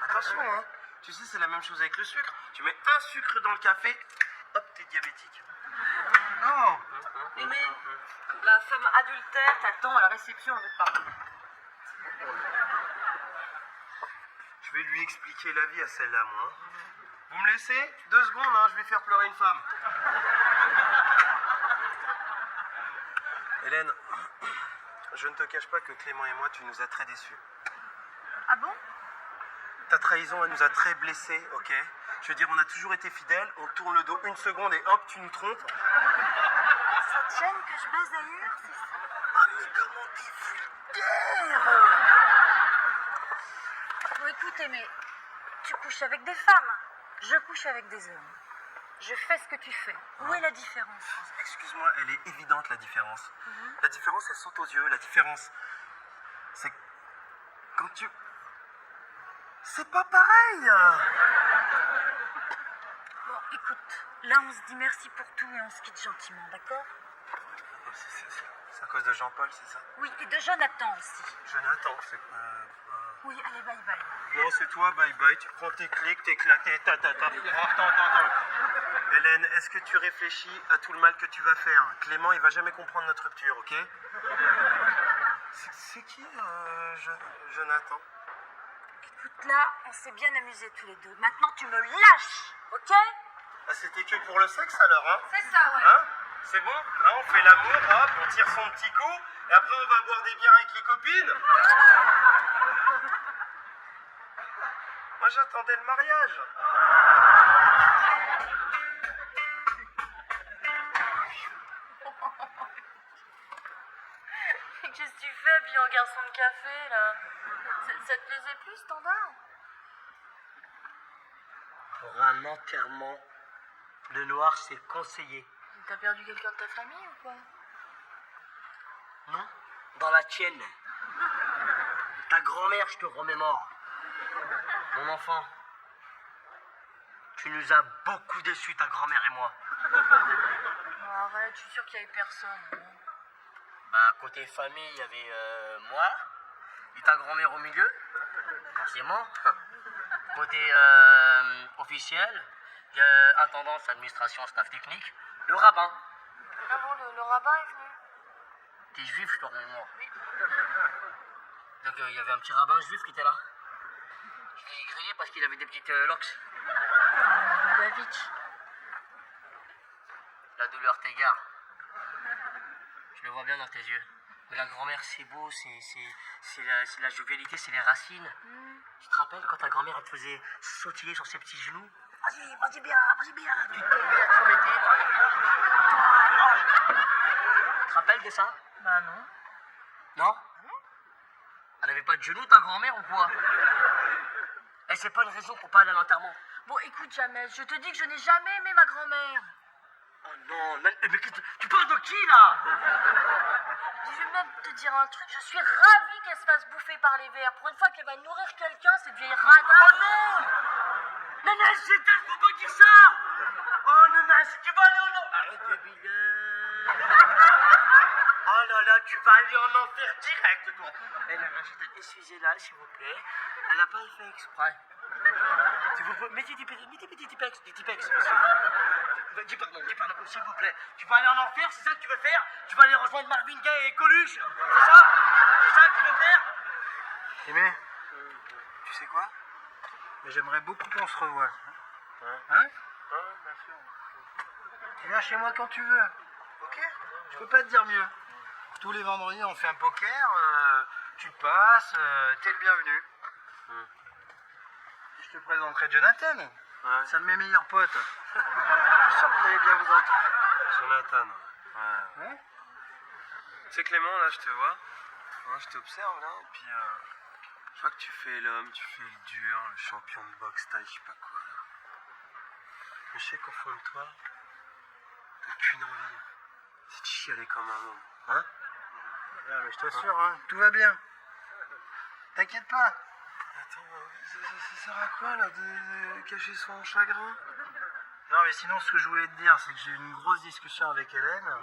D: Attention, hein. Tu sais, c'est la même chose avec le sucre. Tu mets un sucre dans le café, hop, t'es diabétique.
E: Non!
A: Mémé, la femme adultère t'attend à la réception, on veut te parler.
D: Je vais lui expliquer la vie à celle-là, moi. Vous me laissez 2 secondes, hein, je vais faire pleurer une femme. Hélène, je ne te cache pas que Clément et moi, tu nous as très déçus.
A: Ah bon?
D: Ta trahison, elle nous a très blessés, ok? Je veux dire, on a toujours été fidèles, on tourne le dos 1 seconde et hop, tu nous trompes.
A: Ça te gêne que je baise ailleurs, c'est ça?
D: Ah, mais comment t'es vulgaire!
A: Bon, écoute, Aimé, tu couches avec des femmes, je couche avec des hommes. Je fais ce que tu fais. Où est la différence?
D: Excuse-moi, elle est évidente, la différence. La différence, elle saute aux yeux. La différence, c'est quand tu... C'est pas pareil!
A: Bon, écoute, là on se dit merci pour tout et on se quitte gentiment, d'accord?
D: C'est à cause de Jean-Paul, c'est ça?
A: Oui, et de Jonathan aussi.
D: Jonathan, c'est...
A: Oui, allez, bye bye.
D: Non, c'est toi, bye bye. Tu prends tes clics, tes claques, tes ta. Attends. Hélène, est-ce que tu réfléchis à tout le mal que tu vas faire? Clément, il va jamais comprendre notre rupture, ok? C'est qui, Jonathan?
A: Écoute, là, on s'est bien amusés tous les deux. Maintenant, tu me lâches, ok?
D: Ah, c'était que pour le sexe, alors, hein?
A: C'est ça, ouais.
D: Hein? C'est bon? Hein, on fait l'amour, hop, on tire son petit coup, et après on va boire des bières avec les copines? Moi, j'attendais le mariage.
A: Qu'est-ce que tu fais, habillé en garçon de café, là? Ça te plaisait plus, standard?
B: Pour un enterrement, le noir, c'est conseillé.
A: T'as perdu quelqu'un de ta famille ou quoi?
B: Non? Dans la tienne. Ta grand-mère, je te remémore. Mon enfant, tu nous as beaucoup déçus, ta grand-mère et moi.
A: Oh, arrête, je suis sûre qu'il y avait personne.
B: Bah, côté famille, il y avait moi et ta grand-mère au milieu, forcément. Côté officiel, il y a intendance, administration, staff technique, le rabbin.
A: Ah bon, le rabbin est venu?
B: T'es juif, je te remémore. Oui. Donc, il y avait un petit rabbin juif qui était là. Je l'ai grillé parce qu'il avait des petites locks.
A: David.
B: La douleur t'égare. Je le vois bien dans tes yeux. Mais la grand-mère, c'est beau, c'est la jovialité, c'est les racines. Tu te rappelles quand ta grand-mère, elle te faisait sautiller sur ses petits genoux? Vas-y bien. Tu tombais, elle te remettait. Tu te rappelles de ça?
A: Bah non.
B: Non? Elle avait pas de genoux, ta grand-mère, ou quoi? Et c'est pas une raison pour pas aller à l'enterrement.
A: Bon, écoute, Jamel, je te dis que je n'ai jamais aimé ma grand-mère.
B: Oh non, mais tu parles de qui, là?
A: Je vais même te dire un truc, je suis ravie qu'elle se fasse bouffer par les vers. Pour une fois qu'elle va nourrir quelqu'un, cette vieille radin.
B: Oh non! Nana, c'est faut pas dire ça! Oh Nana, tu vas aller en enfer! Arrête de bidon! Oh là là, tu vas aller en enfer direct, toi! Eh Nana, excusez-la, s'il vous plaît. Elle n'a pas fait exprès. S'il vous plaît, mettez des tipex, monsieur. Dis pardon, s'il vous plaît. Tu vas aller en enfer, c'est ça que tu veux faire? Tu vas aller rejoindre Marvin Gaye et Coluche? C'est ça?
E: C'est ça que tu veux faire? Aimé, tu sais quoi? Mais j'aimerais beaucoup qu'on se revoie. Hein?
D: bien sûr.
E: Tu viens chez moi quand tu veux. Ok? Je peux pas te dire mieux. Tous les vendredis, on fait un poker. Tu passes, t'es le bienvenu. Je te présenterai Jonathan.
D: Ouais.
E: C'est un de mes meilleurs potes. Je suis sûr que vous allez bien vous entendre.
D: Jonathan. Ouais.
E: Ouais?
D: Tu sais Clément, là je te vois, hein, je t'observe là, et puis je vois que tu fais l'homme, tu fais le dur, le champion de boxe, taille, je sais pas quoi là. Mais je sais qu'au fond de toi, t'as qu'une envie, c'est de chialer comme un homme, hein?
E: Ouais, mais je t'assure, hein, tout va bien. T'inquiète pas.
D: Attends, ça sert à quoi là de cacher son chagrin?
E: Non, mais sinon, ce que je voulais te dire, c'est que j'ai eu une grosse discussion avec Hélène.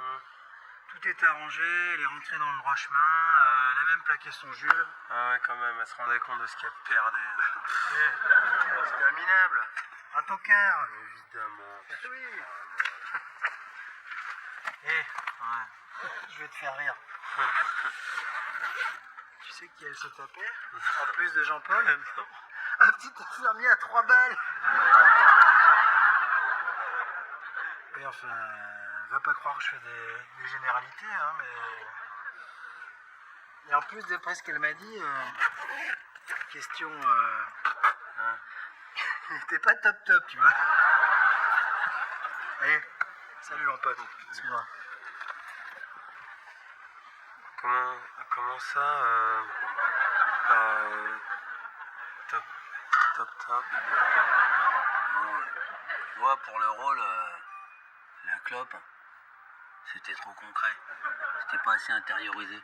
E: Tout est arrangé, elle est rentrée dans le droit chemin, elle a même plaqué son Jules.
D: Ah ouais quand même, elle se rendait compte de ce qu'elle perdait.
E: C'était un minable, un tocard.
D: Évidemment.
E: Oui. Je vais te faire rire. Tu sais qui elle se tapait? En plus de Jean-Paul, un petit infirmier à 3 balles. Et enfin, va pas croire que je fais des généralités, hein, mais... Et en plus, d'après ce qu'elle m'a dit, question... il était pas top, tu vois. Allez, salut mon pote, excuse-moi.
D: Comment ça, top.
E: Tu vois, pour le rôle, la clope, c'était trop concret. C'était pas assez intériorisé.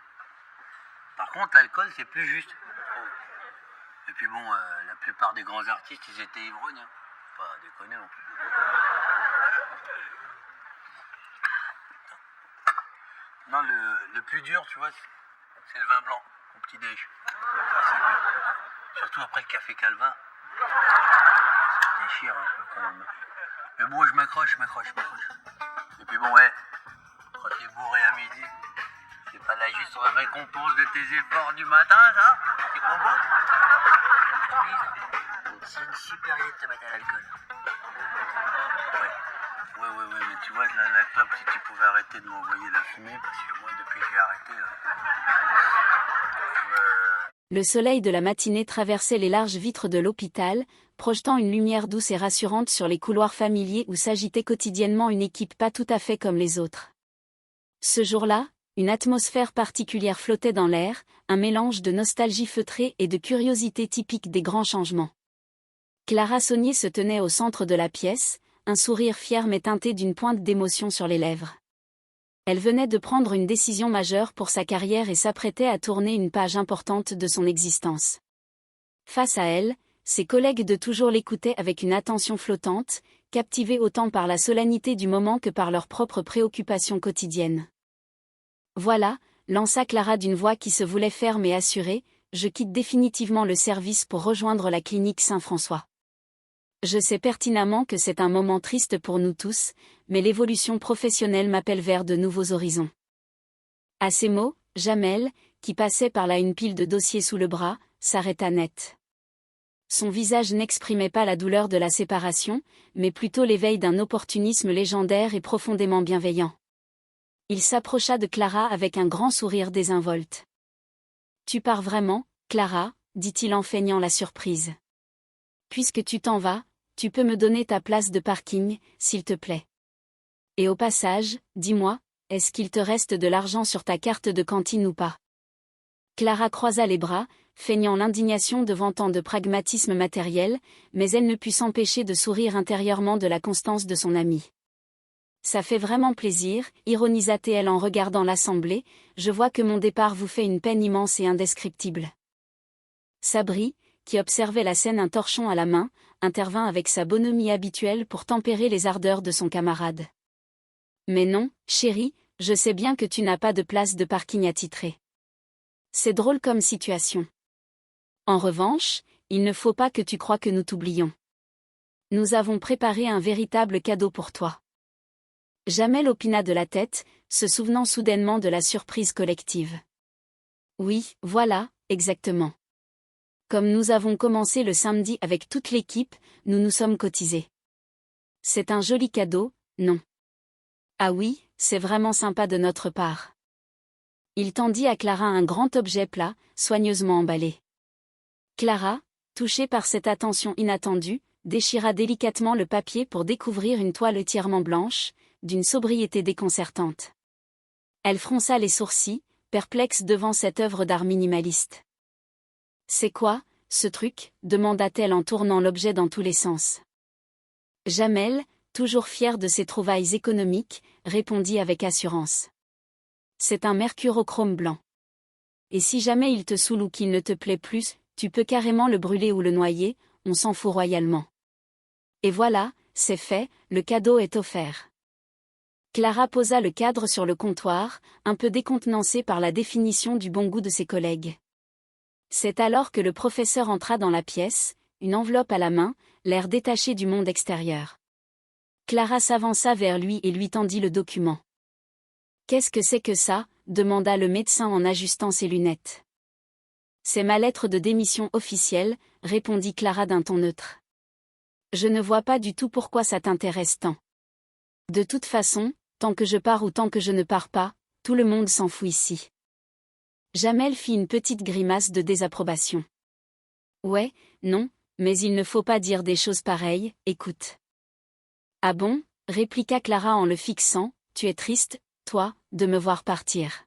E: Par contre, l'alcool, c'est plus juste. Et puis bon, la plupart des grands artistes, ils étaient ivrognes. Hein. Pas déconner non plus. Non, le plus dur, tu vois, c'est le vin blanc, au petit-déj. Ça, c'est dur. Surtout après le café Calvin. Ça déchire un peu quand même. Mais bon, je m'accroche. Et puis bon, ouais, quand t'es bourré à midi, c'est pas la juste récompense de tes efforts du matin, ça? Tu comprends? C'est une super idée de te mettre à l'alcool. Ouais, mais tu vois, la clope, si tu pouvais arrêter de m'envoyer la fumée, parce que moi, depuis que j'ai arrêté,
G: Le soleil de la matinée traversait les larges vitres de l'hôpital, projetant une lumière douce et rassurante sur les couloirs familiers où s'agitait quotidiennement une équipe pas tout à fait comme les autres. Ce jour-là, une atmosphère particulière flottait dans l'air, un mélange de nostalgie feutrée et de curiosité typique des grands changements. Clara Saunier se tenait au centre de la pièce, un sourire fier mais teinté d'une pointe d'émotion sur les lèvres. Elle venait de prendre une décision majeure pour sa carrière et s'apprêtait à tourner une page importante de son existence. Face à elle, ses collègues de toujours l'écoutaient avec une attention flottante, captivés autant par la solennité du moment que par leurs propres préoccupations quotidiennes. Voilà, lança Clara d'une voix qui se voulait ferme et assurée, je quitte définitivement le service pour rejoindre la clinique Saint-François. Je sais pertinemment que c'est un moment triste pour nous tous, mais l'évolution professionnelle m'appelle vers de nouveaux horizons. À ces mots, Jamel, qui passait par là une pile de dossiers sous le bras, s'arrêta net. Son visage n'exprimait pas la douleur de la séparation, mais plutôt l'éveil d'un opportunisme légendaire et profondément bienveillant. Il s'approcha de Clara avec un grand sourire désinvolte. « Tu pars vraiment, Clara ?» dit-il en feignant la surprise. « Puisque tu t'en vas, tu peux me donner ta place de parking, s'il te plaît. Et au passage, dis-moi, est-ce qu'il te reste de l'argent sur ta carte de cantine ou pas ?» Clara croisa les bras, feignant l'indignation devant tant de pragmatisme matériel, mais elle ne put s'empêcher de sourire intérieurement de la constance de son amie. « Ça fait vraiment plaisir, ironisa-t-elle en regardant l'assemblée, je vois que mon départ vous fait une peine immense et indescriptible. » Sabri, qui observait la scène un torchon à la main, intervint avec sa bonhomie habituelle pour tempérer les ardeurs de son camarade. « Mais non, chérie, je sais bien que tu n'as pas de place de parking attitrée. C'est drôle comme situation. En revanche, il ne faut pas que tu croies que nous t'oublions. Nous avons préparé un véritable cadeau pour toi. » Jamel opina de la tête, se souvenant soudainement de la surprise collective. Oui, voilà, exactement. Comme nous avons commencé le samedi avec toute l'équipe, nous nous sommes cotisés. C'est un joli cadeau, non? Ah oui, c'est vraiment sympa de notre part. Il tendit à Clara un grand objet plat, soigneusement emballé. Clara, touchée par cette attention inattendue, déchira délicatement le papier pour découvrir une toile entièrement blanche, d'une sobriété déconcertante. Elle fronça les sourcils, perplexe devant cette œuvre d'art minimaliste. « C'est quoi, ce truc ?» demanda-t-elle en tournant l'objet dans tous les sens. Jamel, toujours fier de ses trouvailles économiques, répondit avec assurance. « C'est un mercurochrome blanc. Et si jamais il te saoule ou qu'il ne te plaît plus, tu peux carrément le brûler ou le noyer, on s'en fout royalement. » Et voilà, c'est fait, le cadeau est offert. Clara posa le cadre sur le comptoir, un peu décontenancée par la définition du bon goût de ses collègues. C'est alors que le professeur entra dans la pièce, une enveloppe à la main, l'air détaché du monde extérieur. Clara s'avança vers lui et lui tendit le document. « Qu'est-ce que c'est que ça ?» demanda le médecin en ajustant ses lunettes. « C'est ma lettre de démission officielle », répondit Clara d'un ton neutre. « Je ne vois pas du tout pourquoi ça t'intéresse tant. De toute façon, tant que je pars ou tant que je ne pars pas, tout le monde s'en fout ici. » Jamel fit une petite grimace de désapprobation. « Ouais, non, mais il ne faut pas dire des choses pareilles, écoute. »« Ah bon ?» répliqua Clara en le fixant, « tu es triste, toi, de me voir partir. »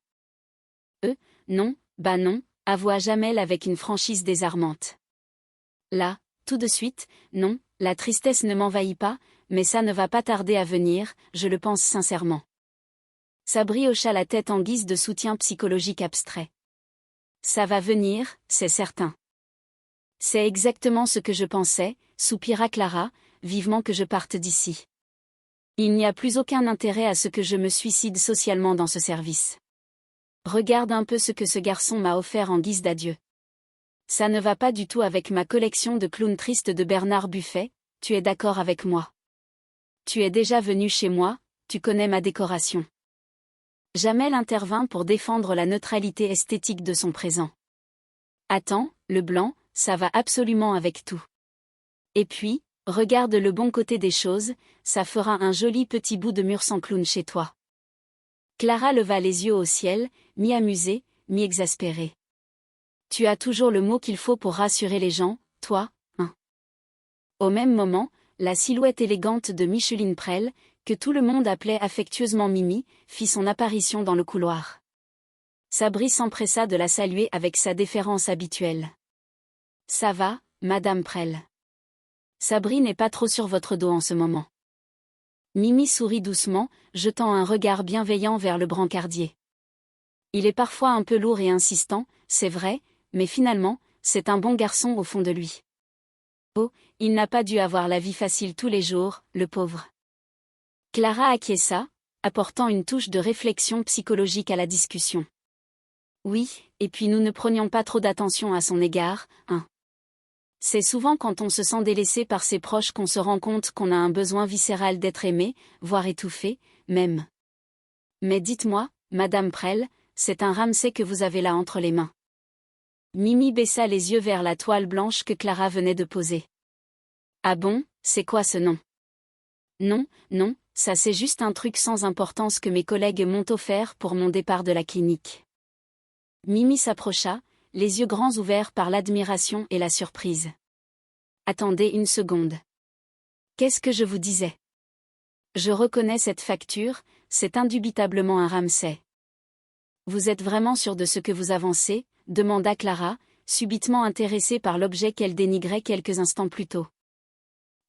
G: Non, bah non, avoua Jamel avec une franchise désarmante. Là, tout de suite, non, la tristesse ne m'envahit pas, mais ça ne va pas tarder à venir, je le pense sincèrement. Sabri hocha la tête en guise de soutien psychologique abstrait. Ça va venir, c'est certain. C'est exactement ce que je pensais, soupira Clara, vivement que je parte d'ici. Il n'y a plus aucun intérêt à ce que je me suicide socialement dans ce service. Regarde un peu ce que ce garçon m'a offert en guise d'adieu. Ça ne va pas du tout avec ma collection de clowns tristes de Bernard Buffet, tu es d'accord avec moi? Tu es déjà venu chez moi, tu connais ma décoration. Jamel intervint pour défendre la neutralité esthétique de son présent. Attends, le blanc, ça va absolument avec tout. Et puis, regarde le bon côté des choses, ça fera un joli petit bout de mur sans clown chez toi. Clara leva les yeux au ciel, mi-amusée, mi-exaspérée. Tu as toujours le mot qu'il faut pour rassurer les gens, toi, hein. Au même moment, la silhouette élégante de Micheline Prel, que tout le monde appelait affectueusement Mimi, fit son apparition dans le couloir. Sabri s'empressa de la saluer avec sa déférence habituelle. « Ça va, Madame Prel. Sabri n'est pas trop sur votre dos en ce moment. » Mimi sourit doucement, jetant un regard bienveillant vers le brancardier. Il est parfois un peu lourd et insistant, c'est vrai, mais finalement, c'est un bon garçon au fond de lui. Oh, il n'a pas dû avoir la vie facile tous les jours, le pauvre. Clara acquiesça, apportant une touche de réflexion psychologique à la discussion. Oui, et puis nous ne prenions pas trop d'attention à son égard, hein. C'est souvent quand on se sent délaissé par ses proches qu'on se rend compte qu'on a un besoin viscéral d'être aimé, voire étouffé, même. Mais dites-moi, Madame Prel, c'est un Ramsay que vous avez là entre les mains. Mimi baissa les yeux vers la toile blanche que Clara venait de poser. Ah bon, c'est quoi ce nom? Non, non, ça c'est juste un truc sans importance que mes collègues m'ont offert pour mon départ de la clinique. Mimi s'approcha, les yeux grands ouverts par l'admiration et la surprise. Attendez une seconde. Qu'est-ce que je vous disais? Je reconnais cette facture, c'est indubitablement un Ramsay. Vous êtes vraiment sûr de ce que vous avancez? Demanda Clara, subitement intéressée par l'objet qu'elle dénigrait quelques instants plus tôt.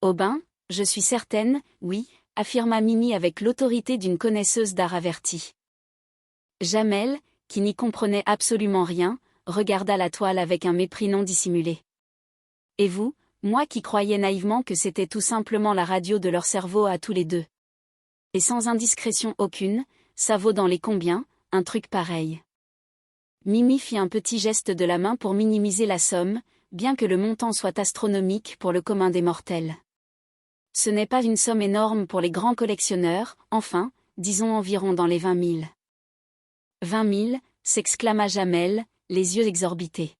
G: Oh ben, je suis certaine, oui, affirma Mimi avec l'autorité d'une connaisseuse d'art avertie. Jamel, qui n'y comprenait absolument rien, regarda la toile avec un mépris non dissimulé. Et vous, moi qui croyais naïvement que c'était tout simplement la radio de leur cerveau à tous les deux. Et sans indiscrétion aucune, ça vaut dans les combien, un truc pareil. Mimi fit un petit geste de la main pour minimiser la somme, bien que le montant soit astronomique pour le commun des mortels. Ce n'est pas une somme énorme pour les grands collectionneurs, enfin, disons environ dans les 20 000. 20 000, s'exclama Jamel, les yeux exorbités.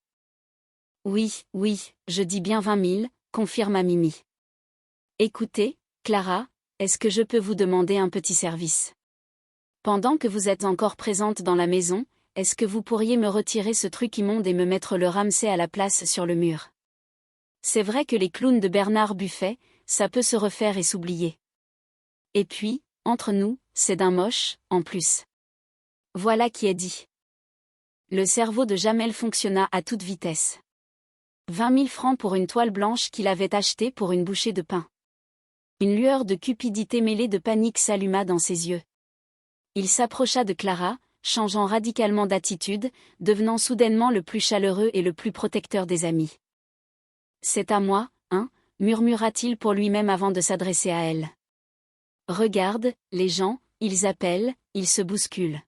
G: Oui, oui, je dis bien 20 000, confirma Mimi. Écoutez, Clara, est-ce que je peux vous demander un petit service? Pendant que vous êtes encore présente dans la maison, est-ce que vous pourriez me retirer ce truc immonde et me mettre le Ramsay à la place sur le mur? C'est vrai que les clowns de Bernard Buffet, ça peut se refaire et s'oublier. Et puis, entre nous, c'est d'un moche, en plus. Voilà qui est dit. Le cerveau de Jamel fonctionna à toute vitesse. 20 000 francs pour une toile blanche qu'il avait achetée pour une bouchée de pain. Une lueur de cupidité mêlée de panique s'alluma dans ses yeux. Il s'approcha de Clara, changeant radicalement d'attitude, devenant soudainement le plus chaleureux et le plus protecteur des amis. « C'est à moi, hein » murmura-t-il pour lui-même avant de s'adresser à elle. « Regarde, les gens, ils appellent, ils se bousculent.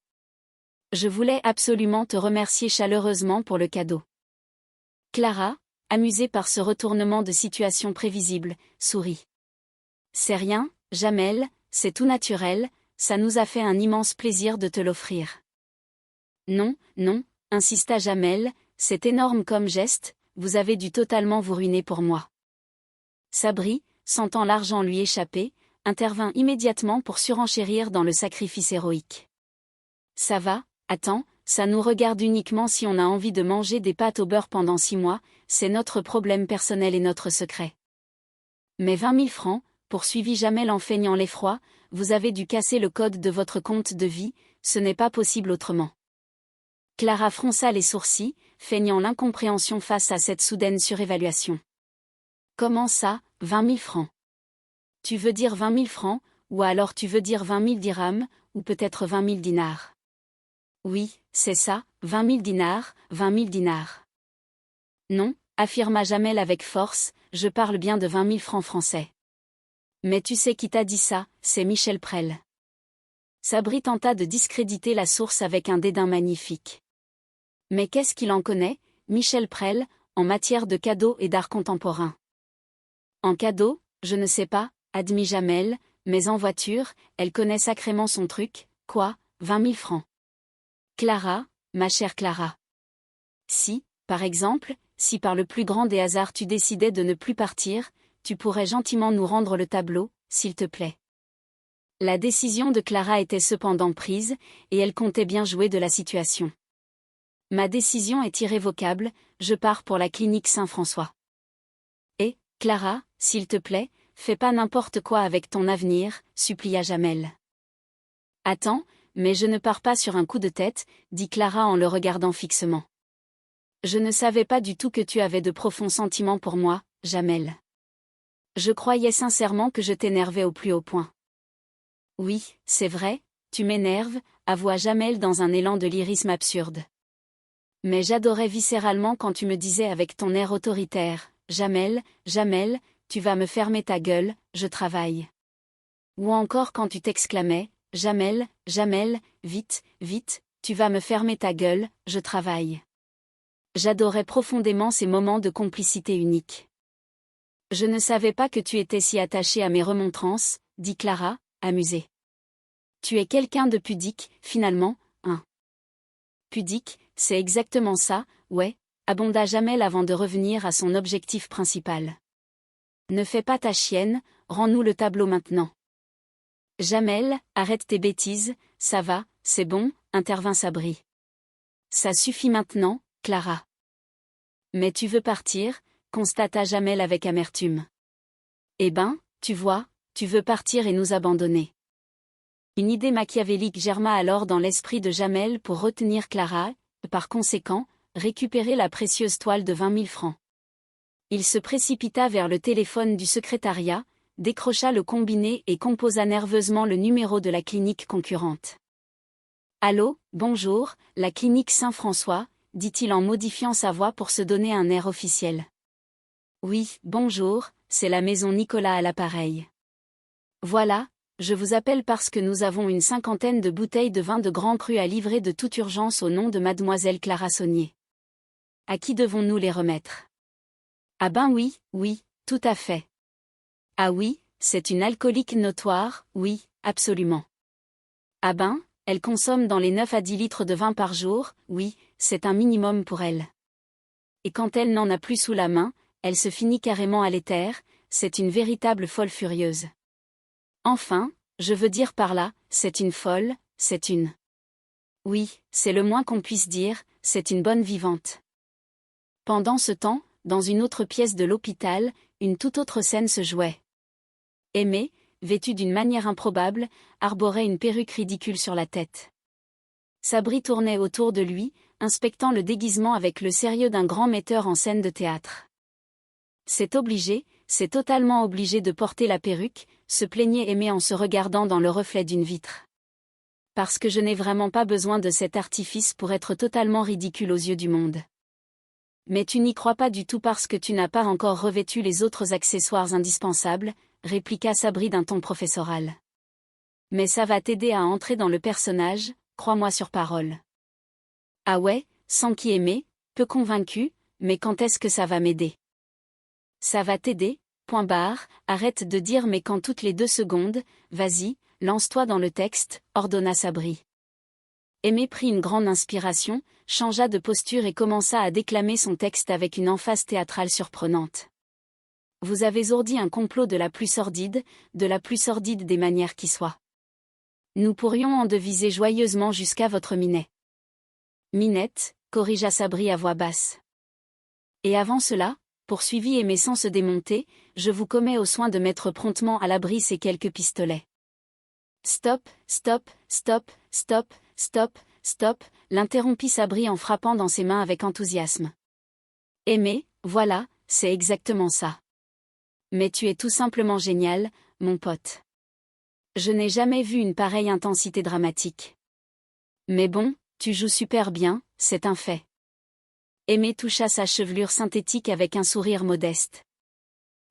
G: Je voulais absolument te remercier chaleureusement pour le cadeau. » Clara, amusée par ce retournement de situation prévisible, sourit. « C'est rien, Jamel, c'est tout naturel, ça nous a fait un immense plaisir de te l'offrir. » « Non, non, insista Jamel, c'est énorme comme geste, vous avez dû totalement vous ruiner pour moi. » Sabri, sentant l'argent lui échapper, intervint immédiatement pour surenchérir dans le sacrifice héroïque. « Ça va, attends, ça nous regarde uniquement si on a envie de manger des pâtes au beurre pendant 6 mois, c'est notre problème personnel et notre secret. » « Mais 20 000 francs, poursuivit Jamel en feignant l'effroi, vous avez dû casser le code de votre compte de vie, ce n'est pas possible autrement. » Clara fronça les sourcils, feignant l'incompréhension face à cette soudaine surévaluation. « Comment ça, 20 000 francs? Tu veux dire 20 000 francs, ou alors tu veux dire 20 000 dirhams, ou peut-être 20 000 dinars? » « Oui, c'est ça, 20 000 dinars, 20 000 dinars. »« Non, affirma Jamel avec force, je parle bien de 20 000 francs français. »« Mais tu sais qui t'a dit ça, c'est Michel Prel. » Sabri tenta de discréditer la source avec un dédain magnifique. « Mais qu'est-ce qu'il en connaît, Michel Prel, en matière de cadeaux et d'art contemporain? »« En cadeaux, je ne sais pas, admit Jamel, mais en voiture, elle connaît sacrément son truc, quoi, 20 000 francs. » Clara, ma chère Clara. Si, par exemple, si par le plus grand des hasards tu décidais de ne plus partir, tu pourrais gentiment nous rendre le tableau, s'il te plaît. La décision de Clara était cependant prise, et elle comptait bien jouer de la situation. Ma décision est irrévocable, je pars pour la clinique Saint-François. Et, Clara, s'il te plaît, fais pas n'importe quoi avec ton avenir, supplia Jamel. Attends, mais je ne pars pas sur un coup de tête, dit Clara en le regardant fixement. Je ne savais pas du tout que tu avais de profonds sentiments pour moi, Jamel. Je croyais sincèrement que je t'énervais au plus haut point. Oui, c'est vrai, tu m'énerves, avoua Jamel dans un élan de lyrisme absurde. Mais j'adorais viscéralement quand tu me disais avec ton air autoritaire, Jamel, Jamel, tu vas me fermer ta gueule, je travaille. Ou encore quand tu t'exclamais, Jamel, Jamel, vite, vite, tu vas me fermer ta gueule, je travaille. J'adorais profondément ces moments de complicité unique. Je ne savais pas que tu étais si attaché à mes remontrances, dit Clara, amusée. Tu es quelqu'un de pudique, finalement, hein. Pudique, c'est exactement ça, ouais, abonda Jamel avant de revenir à son objectif principal. Ne fais pas ta chienne, rends-nous le tableau maintenant. Jamel, arrête tes bêtises, ça va, c'est bon, intervint Sabri. Ça suffit maintenant, Clara. Mais tu veux partir, constata Jamel avec amertume. Eh ben, tu vois, tu veux partir et nous abandonner. Une idée machiavélique germa alors dans l'esprit de Jamel pour retenir Clara, et par conséquent, récupérer la précieuse toile de 20 000 francs. Il se précipita vers le téléphone du secrétariat, décrocha le combiné et composa nerveusement le numéro de la clinique concurrente. « Allô, bonjour, la clinique Saint-François », dit-il en modifiant sa voix pour se donner un air officiel. « Oui, bonjour, c'est la maison Nicolas à l'appareil. Voilà, je vous appelle parce que nous avons une 50aine de bouteilles de vin de Grand Cru à livrer de toute urgence au nom de mademoiselle Clara Saunier. À qui devons-nous les remettre? » Ah ben oui, oui, tout à fait. Ah oui, c'est une alcoolique notoire, oui, absolument. Ah ben, elle consomme dans les 9 à 10 litres de vin par jour, oui, c'est un minimum pour elle. Et quand elle n'en a plus sous la main, elle se finit carrément à l'éther, c'est une véritable folle furieuse. Enfin, je veux dire par là, c'est une folle, c'est une... Oui, c'est le moins qu'on puisse dire, c'est une bonne vivante. Pendant ce temps, dans une autre pièce de l'hôpital, une toute autre scène se jouait. Aimé, vêtu d'une manière improbable, arborait une perruque ridicule sur la tête. Sabri tournait autour de lui, inspectant le déguisement avec le sérieux d'un grand metteur en scène de théâtre. C'est obligé, c'est totalement obligé de porter la perruque, se plaignait Aimé en se regardant dans le reflet d'une vitre. Parce que je n'ai vraiment pas besoin de cet artifice pour être totalement ridicule aux yeux du monde. Mais tu n'y crois pas du tout parce que tu n'as pas encore revêtu les autres accessoires indispensables, répliqua Sabri d'un ton professoral. Mais ça va t'aider à entrer dans le personnage, crois-moi sur parole. Ah ouais, sans qui aimer, peu convaincu, mais quand est-ce que ça va m'aider? Ça va t'aider, point barre, arrête de dire mais quand toutes les 2 secondes, vas-y, lance-toi dans le texte, ordonna Sabri. Aimé prit une grande inspiration, changea de posture et commença à déclamer son texte avec une emphase théâtrale surprenante. Vous avez ourdi un complot de la plus sordide des manières qui soient. Nous pourrions en deviser joyeusement jusqu'à votre Minet. Minette, corrigea Sabri à voix basse. Et avant cela, poursuivit Aimé sans se démonter, je vous commets au soin de mettre promptement à l'abri ces quelques pistolets. Stop, stop, stop, stop, stop, stop, l'interrompit Sabri en frappant dans ses mains avec enthousiasme. Aimé, voilà, c'est exactement ça. Mais tu es tout simplement génial, mon pote. Je n'ai jamais vu une pareille intensité dramatique. Mais bon, tu joues super bien, c'est un fait. Aimé toucha sa chevelure synthétique avec un sourire modeste.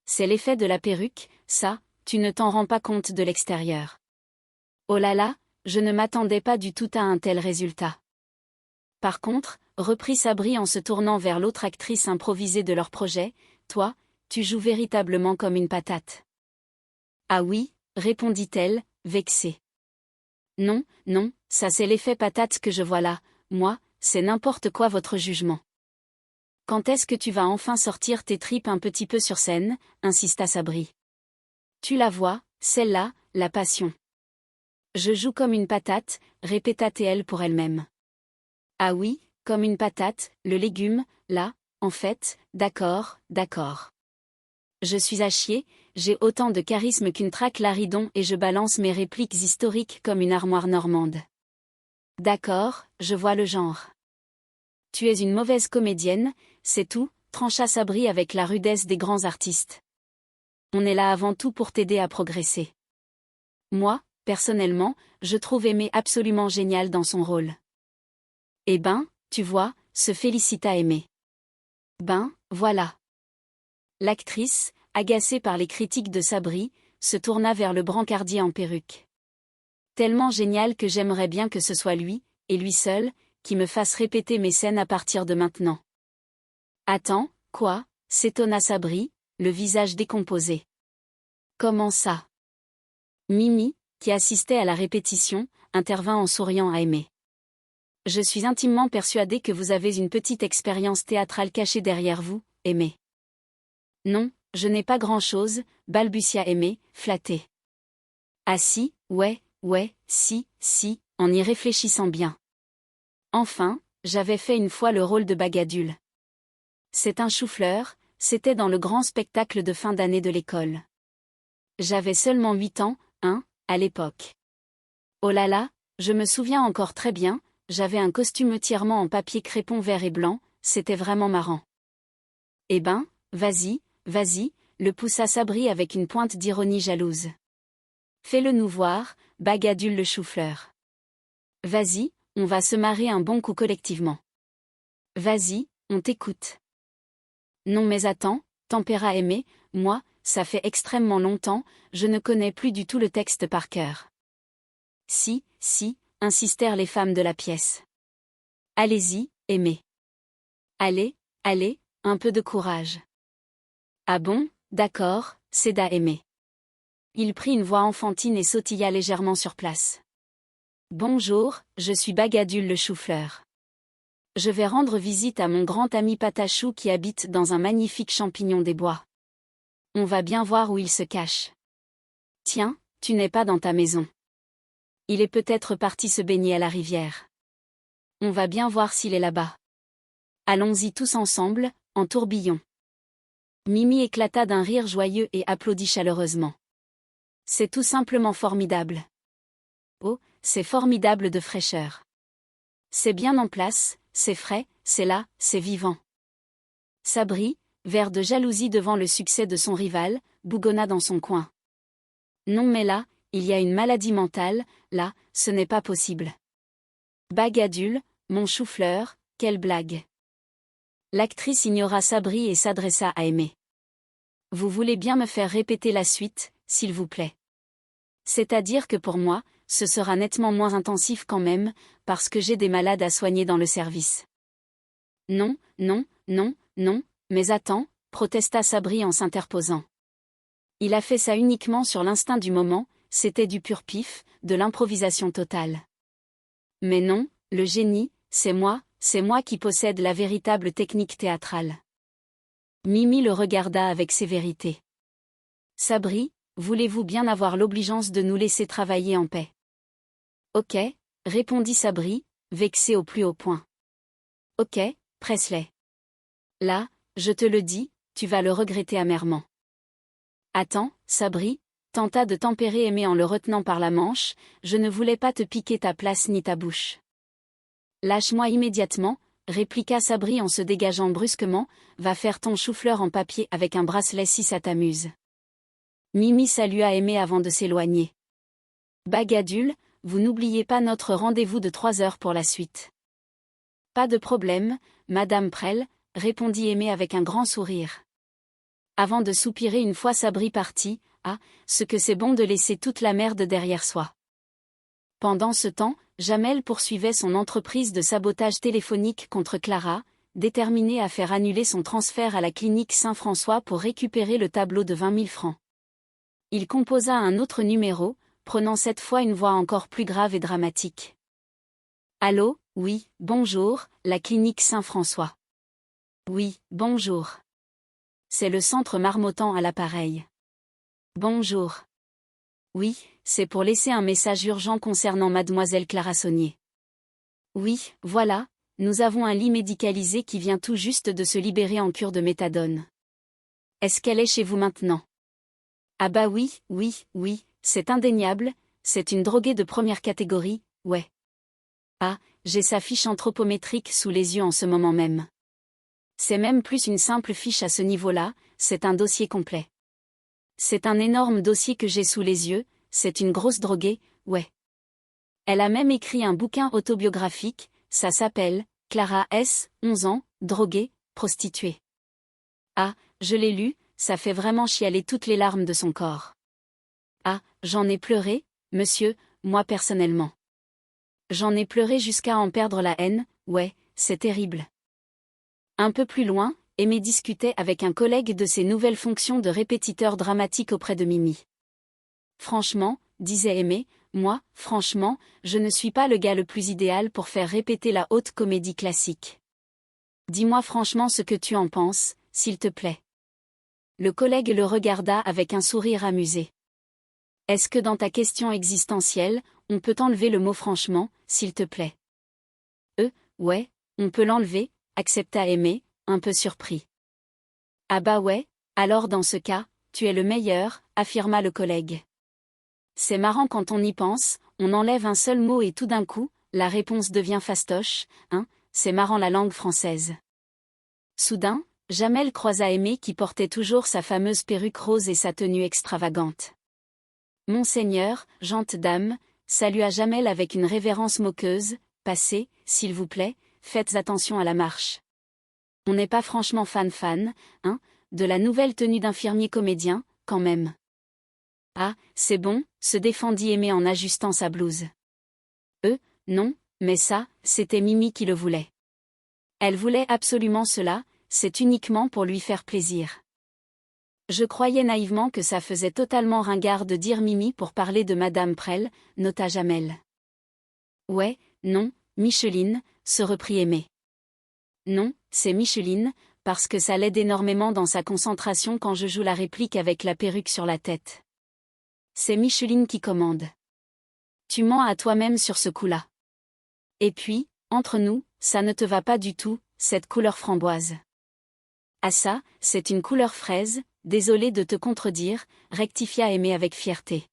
G: C'est l'effet de la perruque, ça, tu ne t'en rends pas compte de l'extérieur. Oh là là, je ne m'attendais pas du tout à un tel résultat. Par contre, reprit Sabri en se tournant vers l'autre actrice improvisée de leur projet, toi, tu joues véritablement comme une patate. Ah oui, répondit-elle, vexée. Non, non, ça c'est l'effet patate que je vois là, moi, c'est n'importe quoi votre jugement. Quand est-ce que tu vas enfin sortir tes tripes un petit peu sur scène, insista Sabri. Tu la vois, celle-là, la passion. Je joue comme une patate, répéta-t-elle pour elle-même. Ah oui, comme une patate, le légume, là, en fait, d'accord, d'accord. Je suis à chier, j'ai autant de charisme qu'une traque Laridon et je balance mes répliques historiques comme une armoire normande. D'accord, je vois le genre. Tu es une mauvaise comédienne, c'est tout, trancha Sabri avec la rudesse des grands artistes. On est là avant tout pour t'aider à progresser. Moi, personnellement, je trouve Aimé absolument génial dans son rôle. Eh ben, tu vois, se félicita Aimé. Ben, voilà. L'actrice, agacée par les critiques de Sabri, se tourna vers le brancardier en perruque. Tellement génial que j'aimerais bien que ce soit lui, et lui seul, qui me fasse répéter mes scènes à partir de maintenant. Attends, quoi, s'étonna Sabri, le visage décomposé. Comment ça? Mimi, qui assistait à la répétition, intervint en souriant à Aimé. Je suis intimement persuadée que vous avez une petite expérience théâtrale cachée derrière vous, Aimé. Non, je n'ai pas grand-chose, balbutia Aimé, flatté. Ah si, ouais, si, en y réfléchissant bien. Enfin, j'avais fait une fois le rôle de Bagadule. C'est un chou-fleur, c'était dans le grand spectacle de fin d'année de l'école. J'avais seulement 8 ans, à l'époque. Oh là là, je me souviens encore très bien, j'avais un costume entièrement en papier crépon vert et blanc, c'était vraiment marrant. Eh ben, vas-y, le poussa Sabri avec une pointe d'ironie jalouse. Fais-le nous voir, Bagadule le chou-fleur. Vas-y, on va se marrer un bon coup collectivement. Vas-y, on t'écoute. Non mais attends, tempéra Aimé, moi, ça fait extrêmement longtemps, je ne connais plus du tout le texte par cœur. Si, insistèrent les femmes de la pièce. Allez-y, Aimé. Allez, un peu de courage. Ah bon, d'accord, céda Aimé. Il prit une voix enfantine et sautilla légèrement sur place. Bonjour, je suis Bagadule le chou-fleur. Je vais rendre visite à mon grand ami Patachou qui habite dans un magnifique champignon des bois. On va bien voir où il se cache. Tiens, tu n'es pas dans ta maison. Il est peut-être parti se baigner à la rivière. On va bien voir s'il est là-bas. Allons-y tous ensemble, en tourbillon. Mimi éclata d'un rire joyeux et applaudit chaleureusement. C'est tout simplement formidable. Oh, c'est formidable de fraîcheur. C'est bien en place, c'est frais, c'est là, c'est vivant. Sabri, vert de jalousie devant le succès de son rival, bougonna dans son coin. Non mais là, il y a une maladie mentale, là, ce n'est pas possible. Bagadule, mon chou-fleur, quelle blague. L'actrice ignora Sabri et s'adressa à Aimé. Vous voulez bien me faire répéter la suite, s'il vous plaît. C'est-à-dire que pour moi, ce sera nettement moins intensif quand même, parce que j'ai des malades à soigner dans le service. Non, non, non, non, mais attends, protesta Sabri en s'interposant. Il a fait ça uniquement sur l'instinct du moment, c'était du pur pif, de l'improvisation totale. Mais non, le génie, c'est moi qui possède la véritable technique théâtrale. Mimi le regarda avec sévérité. Sabri, voulez-vous bien avoir l'obligeance de nous laisser travailler en paix? Ok, répondit Sabri, vexé au plus haut point. Ok, Presley. Là, je te le dis, tu vas le regretter amèrement. Attends, Sabri, tenta de tempérer Aimé en le retenant par la manche, je ne voulais pas te piquer ta place ni ta bouche. Lâche-moi immédiatement, répliqua Sabri en se dégageant brusquement, va faire ton chou-fleur en papier avec un bracelet si ça t'amuse. Mimi salua Aimé avant de s'éloigner. Bagadule, vous n'oubliez pas notre rendez-vous de 3 heures pour la suite. Pas de problème, Madame Prel, répondit Aimé avec un grand sourire. Avant de soupirer une fois Sabri parti, ah, ce que c'est bon de laisser toute la merde derrière soi. Pendant ce temps, Jamel poursuivait son entreprise de sabotage téléphonique contre Clara, déterminée à faire annuler son transfert à la clinique Saint-François pour récupérer le tableau de 20 000 francs. Il composa un autre numéro, prenant cette fois une voix encore plus grave et dramatique. Allô, oui, bonjour, la clinique Saint-François. Oui, bonjour. C'est le centre marmottant à l'appareil. Bonjour. Oui, c'est pour laisser un message urgent concernant mademoiselle Clara Saunier. Oui, voilà, nous avons un lit médicalisé qui vient tout juste de se libérer en cure de méthadone. Est-ce qu'elle est chez vous maintenant? Ah bah oui, c'est indéniable, c'est une droguée de première catégorie, ouais. Ah, j'ai sa fiche anthropométrique sous les yeux en ce moment même. C'est même plus une simple fiche à ce niveau-là, c'est un dossier complet. C'est un énorme dossier que j'ai sous les yeux, c'est une grosse droguée, ouais. Elle a même écrit un bouquin autobiographique, ça s'appelle « Clara S., 11 ans, droguée, prostituée ». Ah, je l'ai lu, ça fait vraiment chialer toutes les larmes de son corps. Ah, j'en ai pleuré, monsieur, moi personnellement. J'en ai pleuré jusqu'à en perdre la haine, ouais, c'est terrible. Un peu plus loin, Aimé discutait avec un collègue de ses nouvelles fonctions de répétiteur dramatique auprès de Mimi. Franchement, disait Aimé, moi, franchement, je ne suis pas le gars le plus idéal pour faire répéter la haute comédie classique. Dis-moi franchement ce que tu en penses, s'il te plaît. Le collègue le regarda avec un sourire amusé. Est-ce que dans ta question existentielle, on peut enlever le mot franchement, s'il te plaît? Ouais, on peut l'enlever, accepta Aimé, un peu surpris. Ah bah ouais, alors dans ce cas, tu es le meilleur, affirma le collègue. C'est marrant quand on y pense, on enlève un seul mot et tout d'un coup, la réponse devient fastoche, hein, c'est marrant la langue française. Soudain, Jamel croisa Aimé qui portait toujours sa fameuse perruque rose et sa tenue extravagante. Monseigneur, gente dame, salua Jamel avec une révérence moqueuse, passez, s'il vous plaît, faites attention à la marche. On n'est pas franchement fan, hein, de la nouvelle tenue d'infirmier comédien, quand même. Ah, c'est bon, se défendit Aimé en ajustant sa blouse. Non, mais ça, c'était Mimi qui le voulait. Elle voulait absolument cela, c'est uniquement pour lui faire plaisir. Je croyais naïvement que ça faisait totalement ringard de dire Mimi pour parler de Madame Prel, nota Jamel. Ouais, non, Micheline, se reprit Aimé. Non, c'est Micheline, parce que ça l'aide énormément dans sa concentration quand je joue la réplique avec la perruque sur la tête. C'est Micheline qui commande. Tu mens à toi-même sur ce coup-là. Et puis, entre nous, ça ne te va pas du tout, cette couleur framboise. Ah ça, c'est une couleur fraise, désolé de te contredire, rectifia Aimé avec fierté.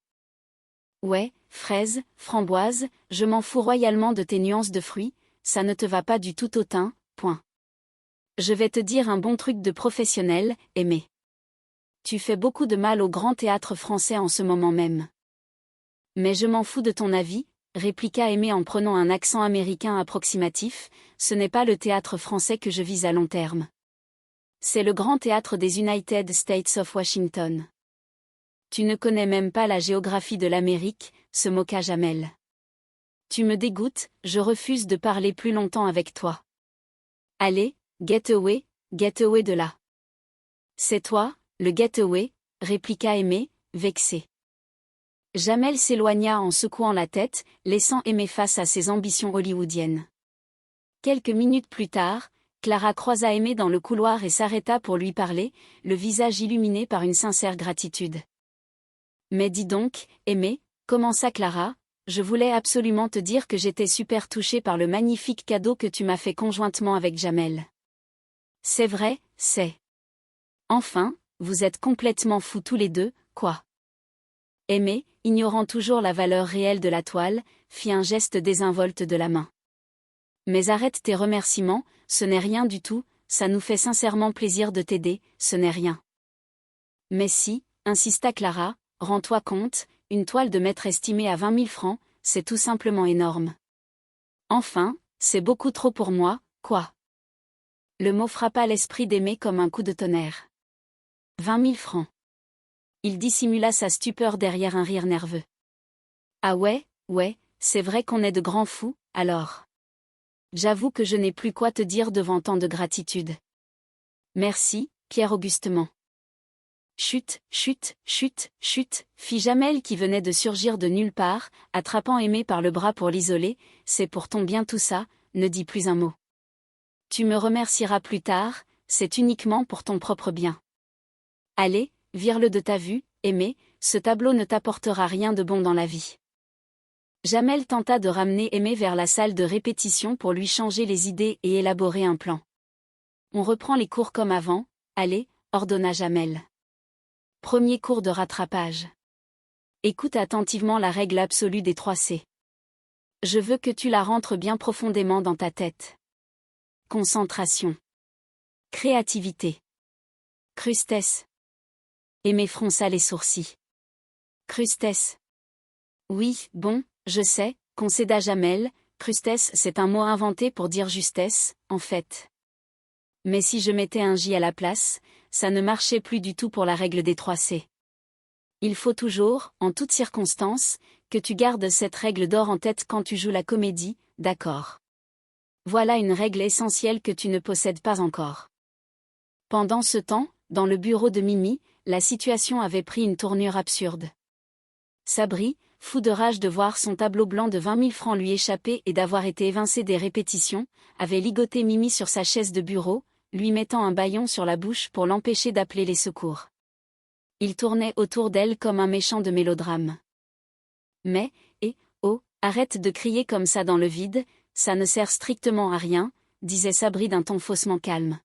G: Ouais, fraise, framboise, je m'en fous royalement de tes nuances de fruits, ça ne te va pas du tout au teint, point. Je vais te dire un bon truc de professionnel, Aimé. Tu fais beaucoup de mal au grand théâtre français en ce moment même. Mais je m'en fous de ton avis, répliqua Aimé en prenant un accent américain approximatif, ce n'est pas le théâtre français que je vise à long terme. C'est le grand théâtre des United States of Washington. Tu ne connais même pas la géographie de l'Amérique, se moqua Jamel. Tu me dégoûtes, je refuse de parler plus longtemps avec toi. Allez, get away de là. C'est toi, le get away, répliqua Aimé, vexé. Jamel s'éloigna en secouant la tête, laissant Aimé face à ses ambitions hollywoodiennes. Quelques minutes plus tard, Clara croisa Aimé dans le couloir et s'arrêta pour lui parler, le visage illuminé par une sincère gratitude. Mais dis donc, Aimé, commença Clara, je voulais absolument te dire que j'étais super touchée par le magnifique cadeau que tu m'as fait conjointement avec Jamel. C'est vrai, c'est. Enfin, vous êtes complètement fous tous les deux, quoi. Aimé, ignorant toujours la valeur réelle de la toile, fit un geste désinvolte de la main. Mais arrête tes remerciements, ce n'est rien du tout, ça nous fait sincèrement plaisir de t'aider, ce n'est rien. Mais si, insista Clara, rends-toi compte, une toile de maître estimée à 20 000 francs, c'est tout simplement énorme. Enfin, c'est beaucoup trop pour moi, quoi. Le mot frappa l'esprit d'Aimé comme un coup de tonnerre. 20 000 francs. Il dissimula sa stupeur derrière un rire nerveux. Ah ouais, c'est vrai qu'on est de grands fous, alors. J'avoue que je n'ai plus quoi te dire devant tant de gratitude. Merci, Pierre-Augustement. Chut, fit Jamel qui venait de surgir de nulle part, attrapant Aimé par le bras pour l'isoler, c'est pour ton bien tout ça, ne dis plus un mot. Tu me remercieras plus tard, c'est uniquement pour ton propre bien. Allez, vire-le de ta vue, Aimé, ce tableau ne t'apportera rien de bon dans la vie. Jamel tenta de ramener Aimé vers la salle de répétition pour lui changer les idées et élaborer un plan. On reprend les cours comme avant, allez, ordonna Jamel. Premier cours de rattrapage. Écoute attentivement la règle absolue des 3 C. Je veux que tu la rentres bien profondément dans ta tête. Concentration. Créativité. Crustesse. Aimé fronça les sourcils. Crustesse. Oui, bon, je sais, concéda Jamel, crustesse c'est un mot inventé pour dire justesse, en fait. Mais si je mettais un J à la place, ça ne marchait plus du tout pour la règle des 3 C. Il faut toujours, en toutes circonstances, que tu gardes cette règle d'or en tête quand tu joues la comédie, d'accord. Voilà une règle essentielle que tu ne possèdes pas encore. Pendant ce temps, dans le bureau de Mimi, la situation avait pris une tournure absurde. Sabri, fou de rage de voir son tableau blanc de 20 000 francs lui échapper et d'avoir été évincé des répétitions, avait ligoté Mimi sur sa chaise de bureau, lui mettant un bâillon sur la bouche pour l'empêcher d'appeler les secours. Il tournait autour d'elle comme un méchant de mélodrame. Mais, oh, arrête de crier comme ça dans le vide, ça ne sert strictement à rien, disait Sabri d'un ton faussement calme.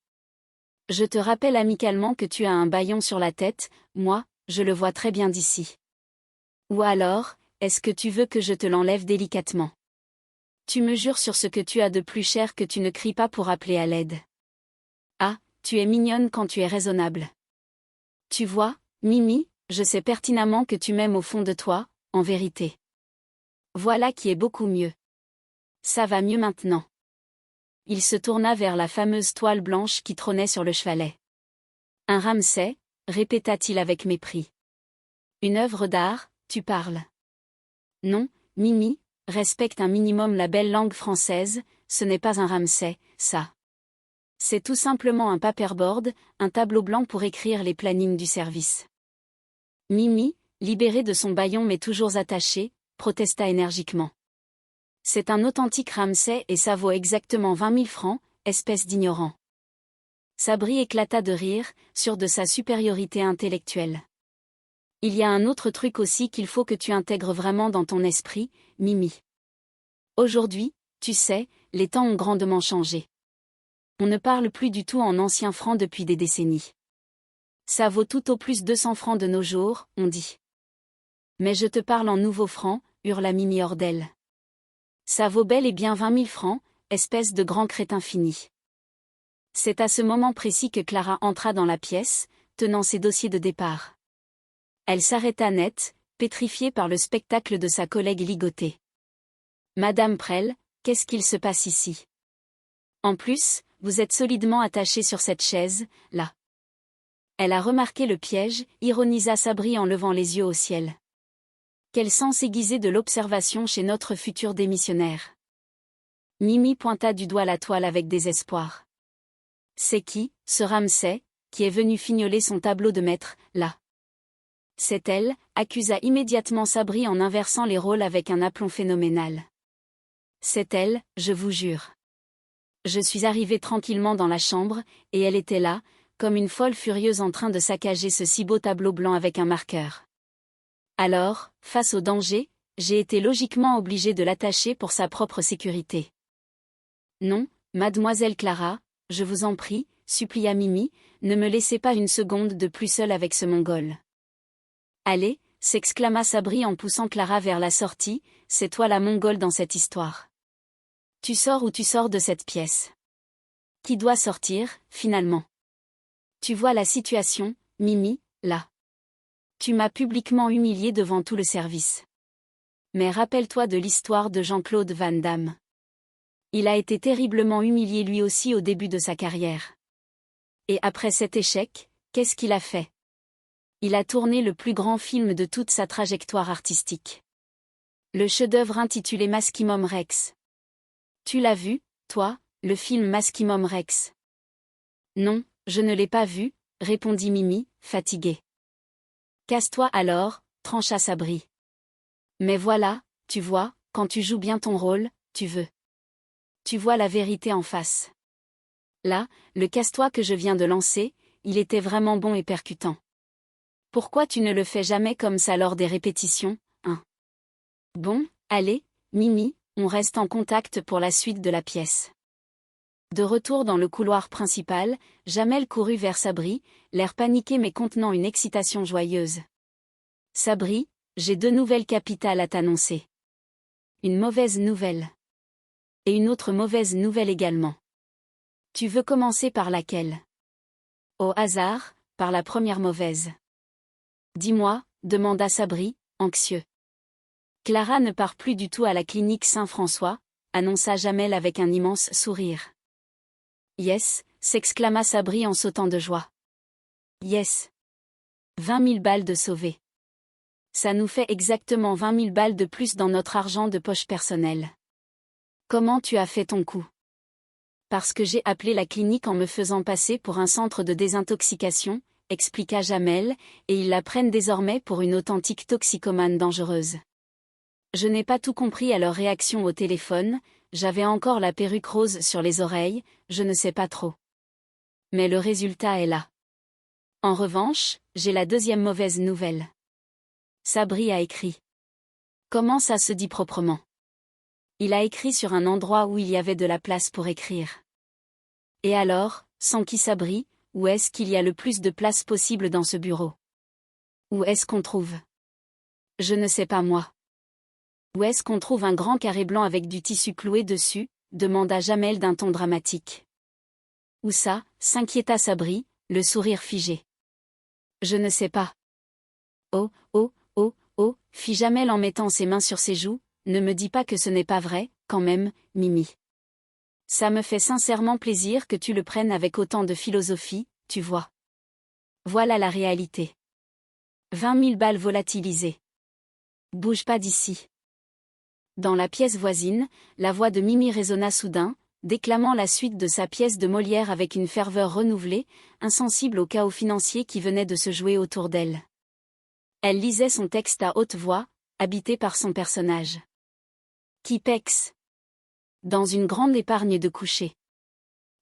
G: Je te rappelle amicalement que tu as un bâillon sur la tête, moi, je le vois très bien d'ici. Ou alors, est-ce que tu veux que je te l'enlève délicatement? Tu me jures sur ce que tu as de plus cher que tu ne cries pas pour appeler à l'aide. Ah, tu es mignonne quand tu es raisonnable. Tu vois, Mimi, je sais pertinemment que tu m'aimes au fond de toi, en vérité. Voilà qui est beaucoup mieux. Ça va mieux maintenant. Il se tourna vers la fameuse toile blanche qui trônait sur le chevalet. Un Ramsay, répéta-t-il avec mépris. Une œuvre d'art, tu parles. Non, Mimi, respecte un minimum la belle langue française, ce n'est pas un Ramsay, ça. C'est tout simplement un paperboard, un tableau blanc pour écrire les plannings du service. Mimi, libérée de son bâillon mais toujours attachée, protesta énergiquement. C'est un authentique Ramsay et ça vaut exactement 20 000 francs, espèce d'ignorant. Sabri éclata de rire, sûr de sa supériorité intellectuelle. Il y a un autre truc aussi qu'il faut que tu intègres vraiment dans ton esprit, Mimi. Aujourd'hui, tu sais, les temps ont grandement changé. On ne parle plus du tout en anciens francs depuis des décennies. Ça vaut tout au plus 200 francs de nos jours, on dit. Mais je te parle en nouveaux francs, hurla Mimi hors d'elle. Ça vaut bel et bien 20 000 francs, espèce de grand crétin fini. C'est à ce moment précis que Clara entra dans la pièce, tenant ses dossiers de départ. Elle s'arrêta net, pétrifiée par le spectacle de sa collègue ligotée. Madame Prel, qu'est-ce qu'il se passe ici? En plus, vous êtes solidement attachée sur cette chaise, là. Elle a remarqué le piège, ironisa Sabri en levant les yeux au ciel. Quel sens aiguisé de l'observation chez notre futur démissionnaire. Mimi pointa du doigt la toile avec désespoir. C'est qui, ce Ramsay, qui est venu fignoler son tableau de maître, là? C'est elle, accusa immédiatement Sabri en inversant les rôles avec un aplomb phénoménal. C'est elle, je vous jure. Je suis arrivée tranquillement dans la chambre, et elle était là, comme une folle furieuse en train de saccager ce si beau tableau blanc avec un marqueur. Alors, face au danger, j'ai été logiquement obligée de l'attacher pour sa propre sécurité. Non, mademoiselle Clara, je vous en prie, supplia Mimi, ne me laissez pas une seconde de plus seule avec ce Mongol. Allez, s'exclama Sabri en poussant Clara vers la sortie, c'est toi la Mongole dans cette histoire. Tu sors ou tu sors de cette pièce? Qui doit sortir, finalement? Tu vois la situation, Mimi, là. Tu m'as publiquement humiliée devant tout le service. Mais rappelle-toi de l'histoire de Jean-Claude Van Damme. Il a été terriblement humilié lui aussi au début de sa carrière. Et après cet échec, qu'est-ce qu'il a fait? Il a tourné le plus grand film de toute sa trajectoire artistique. Le chef-d'œuvre intitulé Masquimum Rex. Tu l'as vu, toi, le film Masquimum Rex? Non, je ne l'ai pas vu, répondit Mimi, fatiguée. Casse-toi alors, trancha Sabri. Mais voilà, tu vois, quand tu joues bien ton rôle, tu veux. Tu vois la vérité en face. Là, le casse-toi que je viens de lancer, il était vraiment bon et percutant. Pourquoi tu ne le fais jamais comme ça lors des répétitions, hein? Bon, allez, Mimi, on reste en contact pour la suite de la pièce. De retour dans le couloir principal, Jamel courut vers Sabri, l'air paniqué mais contenant une excitation joyeuse. Sabri, j'ai 2 nouvelles capitales à t'annoncer. Une mauvaise nouvelle. Et une autre mauvaise nouvelle également. Tu veux commencer par laquelle? Au hasard, par la première mauvaise. Dis-moi, demanda Sabri, anxieux. Clara ne part plus du tout à la clinique Saint-François, annonça Jamel avec un immense sourire. Yes, s'exclama Sabri en sautant de joie. Yes. 20 000 balles de sauvées. Ça nous fait exactement 20 000 balles de plus dans notre argent de poche personnel. Comment tu as fait ton coup? Parce que j'ai appelé la clinique en me faisant passer pour un centre de désintoxication, expliqua Jamel, et ils la prennent désormais pour une authentique toxicomane dangereuse. Je n'ai pas tout compris à leur réaction au téléphone, j'avais encore la perruque rose sur les oreilles, je ne sais pas trop. Mais le résultat est là. En revanche, j'ai la deuxième mauvaise nouvelle. Sabri a écrit. Comment ça se dit proprement? Il a écrit sur un endroit où il y avait de la place pour écrire. Et alors, sans qui Sabri, où est-ce qu'il y a le plus de place possible dans ce bureau? Où est-ce qu'on trouve? Je ne sais pas moi. Où est-ce qu'on trouve un grand carré blanc avec du tissu cloué dessus? Demanda Jamel d'un ton dramatique. Où ça? S'inquiéta Sabri, le sourire figé. Je ne sais pas. Oh, oh, oh, oh, fit Jamel en mettant ses mains sur ses joues, ne me dis pas que ce n'est pas vrai, quand même, Mimi. Ça me fait sincèrement plaisir que tu le prennes avec autant de philosophie, tu vois. Voilà la réalité. 20 000 balles volatilisées. Bouge pas d'ici. Dans la pièce voisine, la voix de Mimi résonna soudain, déclamant la suite de sa pièce de Molière avec une ferveur renouvelée, insensible au chaos financier qui venait de se jouer autour d'elle. Elle lisait son texte à haute voix, habitée par son personnage. Qui pex. Dans une grande épargne de coucher.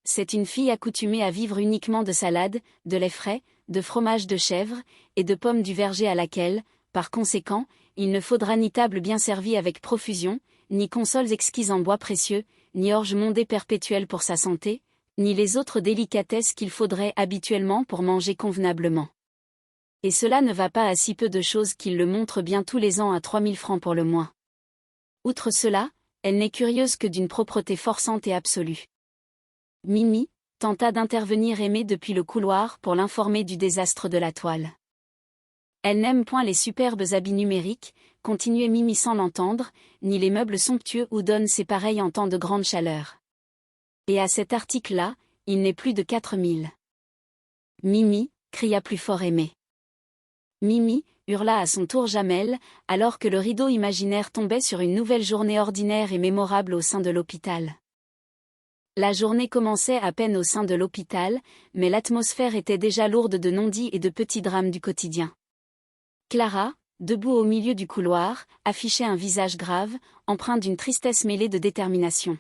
G: C'est une fille accoutumée à vivre uniquement de salade, de lait frais, de fromage de chèvre, et de pommes du verger à laquelle, par conséquent, il ne faudra ni table bien servie avec profusion, ni consoles exquises en bois précieux, ni orge mondée perpétuelle pour sa santé, ni les autres délicatesses qu'il faudrait habituellement pour manger convenablement. Et cela ne va pas à si peu de choses qu'il le montre bien tous les ans à 3000 francs pour le moins. Outre cela, elle n'est curieuse que d'une propreté forçante et absolue. Mimi tenta d'intervenir Aimée depuis le couloir pour l'informer du désastre de la toile. Elle n'aime point les superbes habits numériques, continuait Mimi sans l'entendre, ni les meubles somptueux où donnent ses pareils en temps de grande chaleur. Et à cet article-là, il n'est plus de 4000. Mimi, cria plus fort Aimée. Mimi, hurla à son tour Jamel, alors que le rideau imaginaire tombait sur une nouvelle journée ordinaire et mémorable au sein de l'hôpital. La journée commençait à peine au sein de l'hôpital, mais l'atmosphère était déjà lourde de non-dits et de petits drames du quotidien. Clara, debout au milieu du couloir, affichait un visage grave, empreint d'une tristesse mêlée de détermination.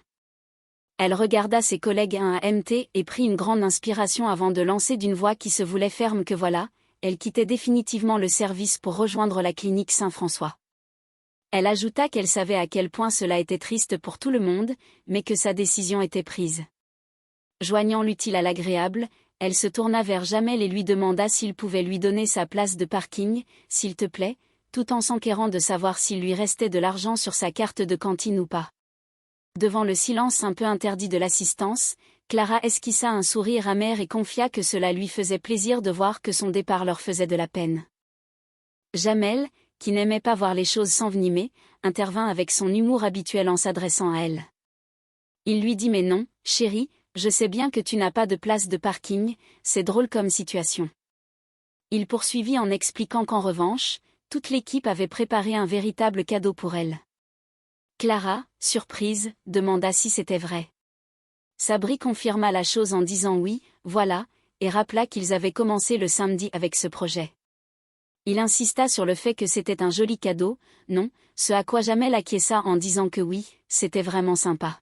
G: Elle regarda ses collègues un à MT et prit une grande inspiration avant de lancer d'une voix qui se voulait ferme que voilà, elle quittait définitivement le service pour rejoindre la clinique Saint-François. Elle ajouta qu'elle savait à quel point cela était triste pour tout le monde, mais que sa décision était prise. Joignant l'utile à l'agréable, elle se tourna vers Jamel et lui demanda s'il pouvait lui donner sa place de parking, s'il te plaît, tout en s'enquérant de savoir s'il lui restait de l'argent sur sa carte de cantine ou pas. Devant le silence un peu interdit de l'assistance, Clara esquissa un sourire amer et confia que cela lui faisait plaisir de voir que son départ leur faisait de la peine. Jamel, qui n'aimait pas voir les choses s'envenimer, intervint avec son humour habituel en s'adressant à elle. Il lui dit « Mais non, chérie, je sais bien que tu n'as pas de place de parking, c'est drôle comme situation. » Il poursuivit en expliquant qu'en revanche, toute l'équipe avait préparé un véritable cadeau pour elle. Clara, surprise, demanda si c'était vrai. Sabri confirma la chose en disant oui, voilà, et rappela qu'ils avaient commencé le samedi avec ce projet. Il insista sur le fait que c'était un joli cadeau, non, ce à quoi Jamel acquiesça en disant que oui, c'était vraiment sympa.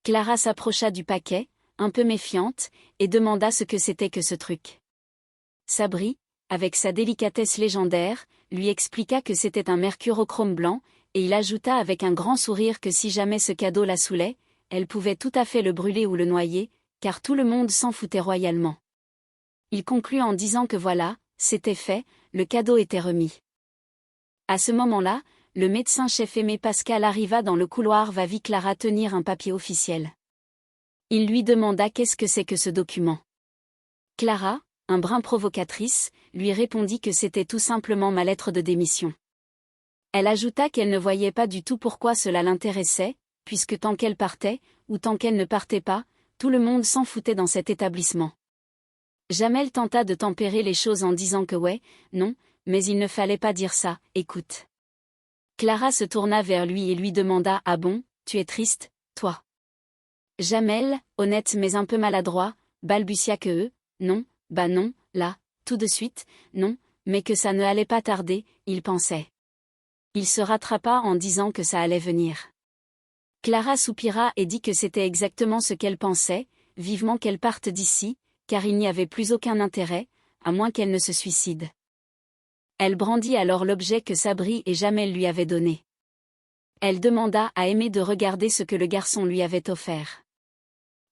G: Clara s'approcha du paquet, un peu méfiante, et demanda ce que c'était que ce truc. Sabri, avec sa délicatesse légendaire, lui expliqua que c'était un mercurochrome blanc, et il ajouta avec un grand sourire que si jamais ce cadeau la saoulait, elle pouvait tout à fait le brûler ou le noyer, car tout le monde s'en foutait royalement. Il conclut en disant que voilà, c'était fait, le cadeau était remis. À ce moment-là, le médecin-chef Aimé Pascal arriva dans le couloir va-vie Clara tenir un papier officiel. Il lui demanda qu'est-ce que c'est que ce document. Clara, un brin provocatrice, lui répondit que c'était tout simplement ma lettre de démission. Elle ajouta qu'elle ne voyait pas du tout pourquoi cela l'intéressait, puisque tant qu'elle partait, ou tant qu'elle ne partait pas, tout le monde s'en foutait dans cet établissement. Jamel tenta de tempérer les choses en disant que ouais, non, mais il ne fallait pas dire ça, écoute. Clara se tourna vers lui et lui demanda « Ah bon, tu es triste, toi ?» Jamel, honnête mais un peu maladroit, balbutia que non, bah non, là, tout de suite, non, mais que ça ne allait pas tarder, il pensait. Il se rattrapa en disant que ça allait venir. Clara soupira et dit que c'était exactement ce qu'elle pensait, vivement qu'elle parte d'ici, car il n'y avait plus aucun intérêt, à moins qu'elle ne se suicide. Elle brandit alors l'objet que Sabri et Jamel lui avaient donné. Elle demanda à Aimé de regarder ce que le garçon lui avait offert.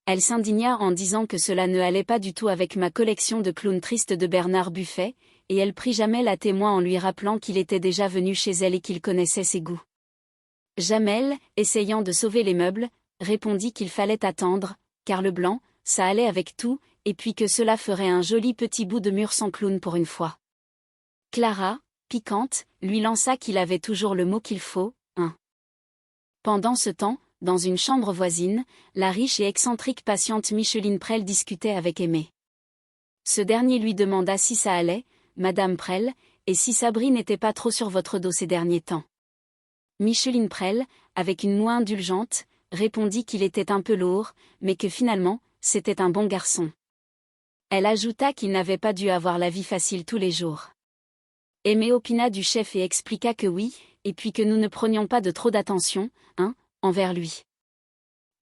G: Elle s'indigna en disant que cela ne allait pas du tout avec ma collection de clowns tristes de Bernard Buffet, et elle prit Jamel à témoin en lui rappelant qu'il était déjà venu chez elle et qu'il connaissait ses goûts. Jamel, essayant de sauver les meubles, répondit qu'il fallait attendre, car le blanc, ça allait avec tout, et puis que cela ferait un joli petit bout de mur sans clown pour une fois. Clara, piquante, lui lança qu'il avait toujours le mot qu'il faut, hein. Pendant ce temps, dans une chambre voisine, la riche et excentrique patiente Micheline Prel discutait avec Aimé. Ce dernier lui demanda si ça allait, Madame Prel, et si Sabri n'était pas trop sur votre dos ces derniers temps. Micheline Prel, avec une moue indulgente, répondit qu'il était un peu lourd, mais que finalement, c'était un bon garçon. Elle ajouta qu'il n'avait pas dû avoir la vie facile tous les jours. Aimé opina du chef et expliqua que oui, et puis que nous ne prenions pas de trop d'attention, hein, envers lui.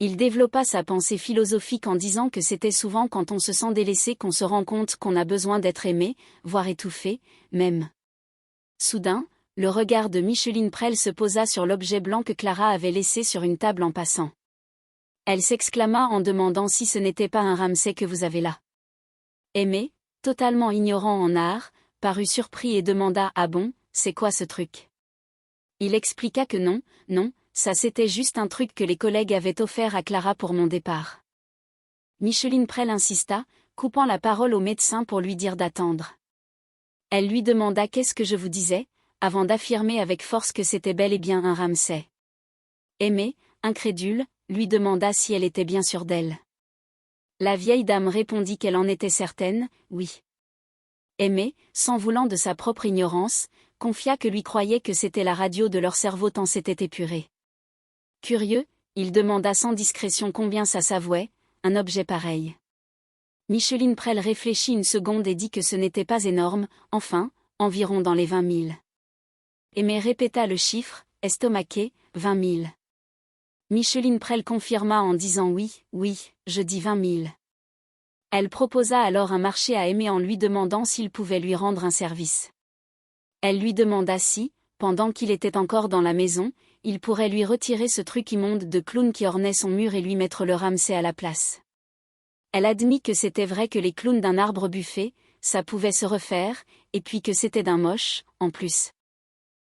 G: Il développa sa pensée philosophique en disant que c'était souvent quand on se sent délaissé qu'on se rend compte qu'on a besoin d'être aimé, voire étouffé, même. Soudain, le regard de Micheline Prel se posa sur l'objet blanc que Clara avait laissé sur une table en passant. Elle s'exclama en demandant si ce n'était pas un Ramsay que vous avez là. Aimé, totalement ignorant en art, parut surpris et demanda « Ah bon, c'est quoi ce truc ?» Il expliqua que non, ça c'était juste un truc que les collègues avaient offert à Clara pour mon départ. Micheline Prel insista, coupant la parole au médecin pour lui dire d'attendre. Elle lui demanda qu'est-ce que je vous disais, avant d'affirmer avec force que c'était bel et bien un Ramsay. Aimé, incrédule, lui demanda si elle était bien sûre d'elle. La vieille dame répondit qu'elle en était certaine, oui. Aimé, s'en voulant de sa propre ignorance, confia que lui croyait que c'était la radio de leur cerveau tant c'était épuré. Curieux, il demanda sans discrétion combien ça s'avouait, un objet pareil. Micheline Prel réfléchit une seconde et dit que ce n'était pas énorme, enfin, environ dans les 20 000. Aimé répéta le chiffre, estomaqué, 20 000. Micheline Prel confirma en disant oui, je dis 20 000. Elle proposa alors un marché à Aimé en lui demandant s'il pouvait lui rendre un service. Elle lui demanda si, pendant qu'il était encore dans la maison, il pourrait lui retirer ce truc immonde de clown qui ornait son mur et lui mettre le Ramsay à la place. Elle admit que c'était vrai que les clowns d'un arbre buffet, ça pouvait se refaire, et puis que c'était d'un moche, en plus.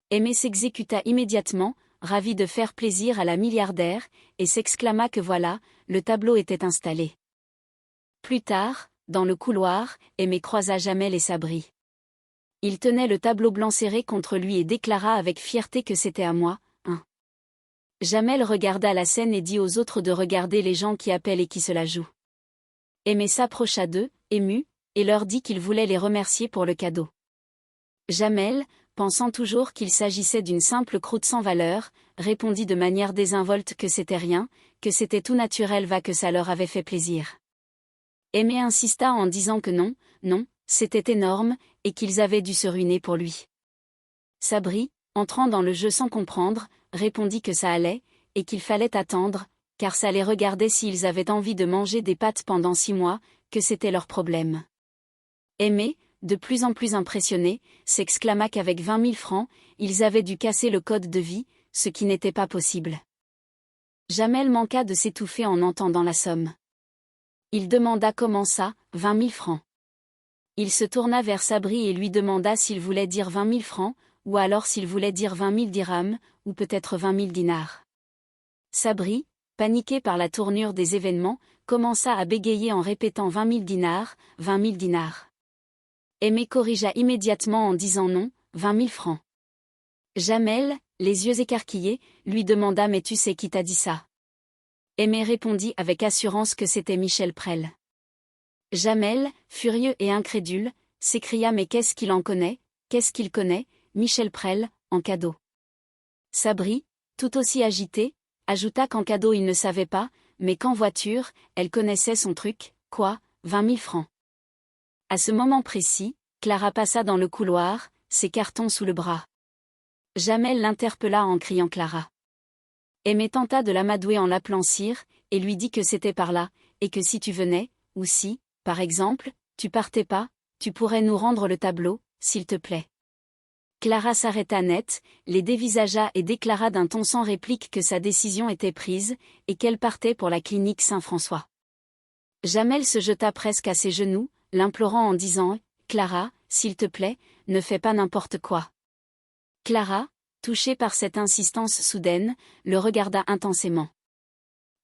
G: Aimé s'exécuta immédiatement, ravi de faire plaisir à la milliardaire, et s'exclama que voilà, le tableau était installé. Plus tard, dans le couloir, Aimé croisa Jamel et Sabri. Il tenait le tableau blanc serré contre lui et déclara avec fierté que c'était à moi, hein. Jamel regarda la scène et dit aux autres de regarder les gens qui appellent et qui se la jouent. Aimé s'approcha d'eux, ému, et leur dit qu'il voulait les remercier pour le cadeau. Jamel, pensant toujours qu'il s'agissait d'une simple croûte sans valeur, répondit de manière désinvolte que c'était rien, que c'était tout naturel que ça leur avait fait plaisir. Aimé insista en disant que non, c'était énorme, et qu'ils avaient dû se ruiner pour lui. Sabri, entrant dans le jeu sans comprendre, répondit que ça allait, et qu'il fallait attendre, car ça les regardait s'ils avaient envie de manger des pâtes pendant 6 mois, que c'était leur problème. Aimé, de plus en plus impressionné, s'exclama qu'avec 20 000 francs, ils avaient dû casser le code de vie, ce qui n'était pas possible. Jamel manqua de s'étouffer en entendant la somme. Il demanda comment ça, 20 000 francs. Il se tourna vers Sabri et lui demanda s'il voulait dire 20 000 francs, ou alors s'il voulait dire 20 000 dirhams, ou peut-être 20 000 dinars. Sabri, paniqué par la tournure des événements, commença à bégayer en répétant 20 000 dinars, 20 000 dinars. Aimé corrigea immédiatement en disant non, 20 000 francs. Jamel, les yeux écarquillés, lui demanda mais tu sais qui t'a dit ça? Aimé répondit avec assurance que c'était Michel Prel. Jamel, furieux et incrédule, s'écria mais qu'est-ce qu'il en connaît, qu'est-ce qu'il connaît, Michel Prel, en cadeau. Sabri, tout aussi agité, ajouta qu'en cadeau il ne savait pas, mais qu'en voiture, elle connaissait son truc, quoi, 20 000 francs. À ce moment précis, Clara passa dans le couloir, ses cartons sous le bras. Jamel l'interpella en criant Clara. Aimé tenta de l'amadouer en l'appelant Sire, et lui dit que c'était par là, et que si tu venais, ou si, par exemple, tu partais pas, tu pourrais nous rendre le tableau, s'il te plaît. Clara s'arrêta net, les dévisagea et déclara d'un ton sans réplique que sa décision était prise, et qu'elle partait pour la clinique Saint-François. Jamel se jeta presque à ses genoux, l'implorant en disant « Clara, s'il te plaît, ne fais pas n'importe quoi. » Clara, touchée par cette insistance soudaine, le regarda intensément.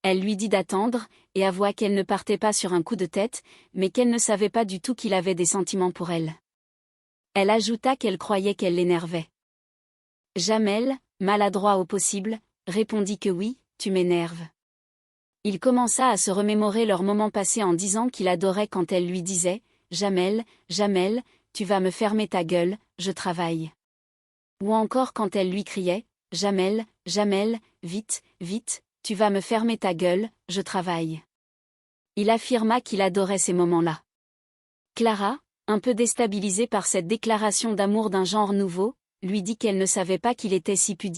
G: Elle lui dit d'attendre, et avoua qu'elle ne partait pas sur un coup de tête, mais qu'elle ne savait pas du tout qu'il avait des sentiments pour elle. Elle ajouta qu'elle croyait qu'elle l'énervait. Jamel, maladroit au possible, répondit que oui, tu m'énerves. Il commença à se remémorer leurs moments passés en disant qu'il adorait quand elle lui disait « Jamel, Jamel, tu vas me fermer ta gueule, je travaille. » Ou encore quand elle lui criait « Jamel, Jamel, vite, vite, tu vas me fermer ta gueule, je travaille. » Il affirma qu'il adorait ces moments-là. Clara, un peu déstabilisée par cette déclaration d'amour d'un genre nouveau, lui dit qu'elle ne savait pas qu'il était si pudique.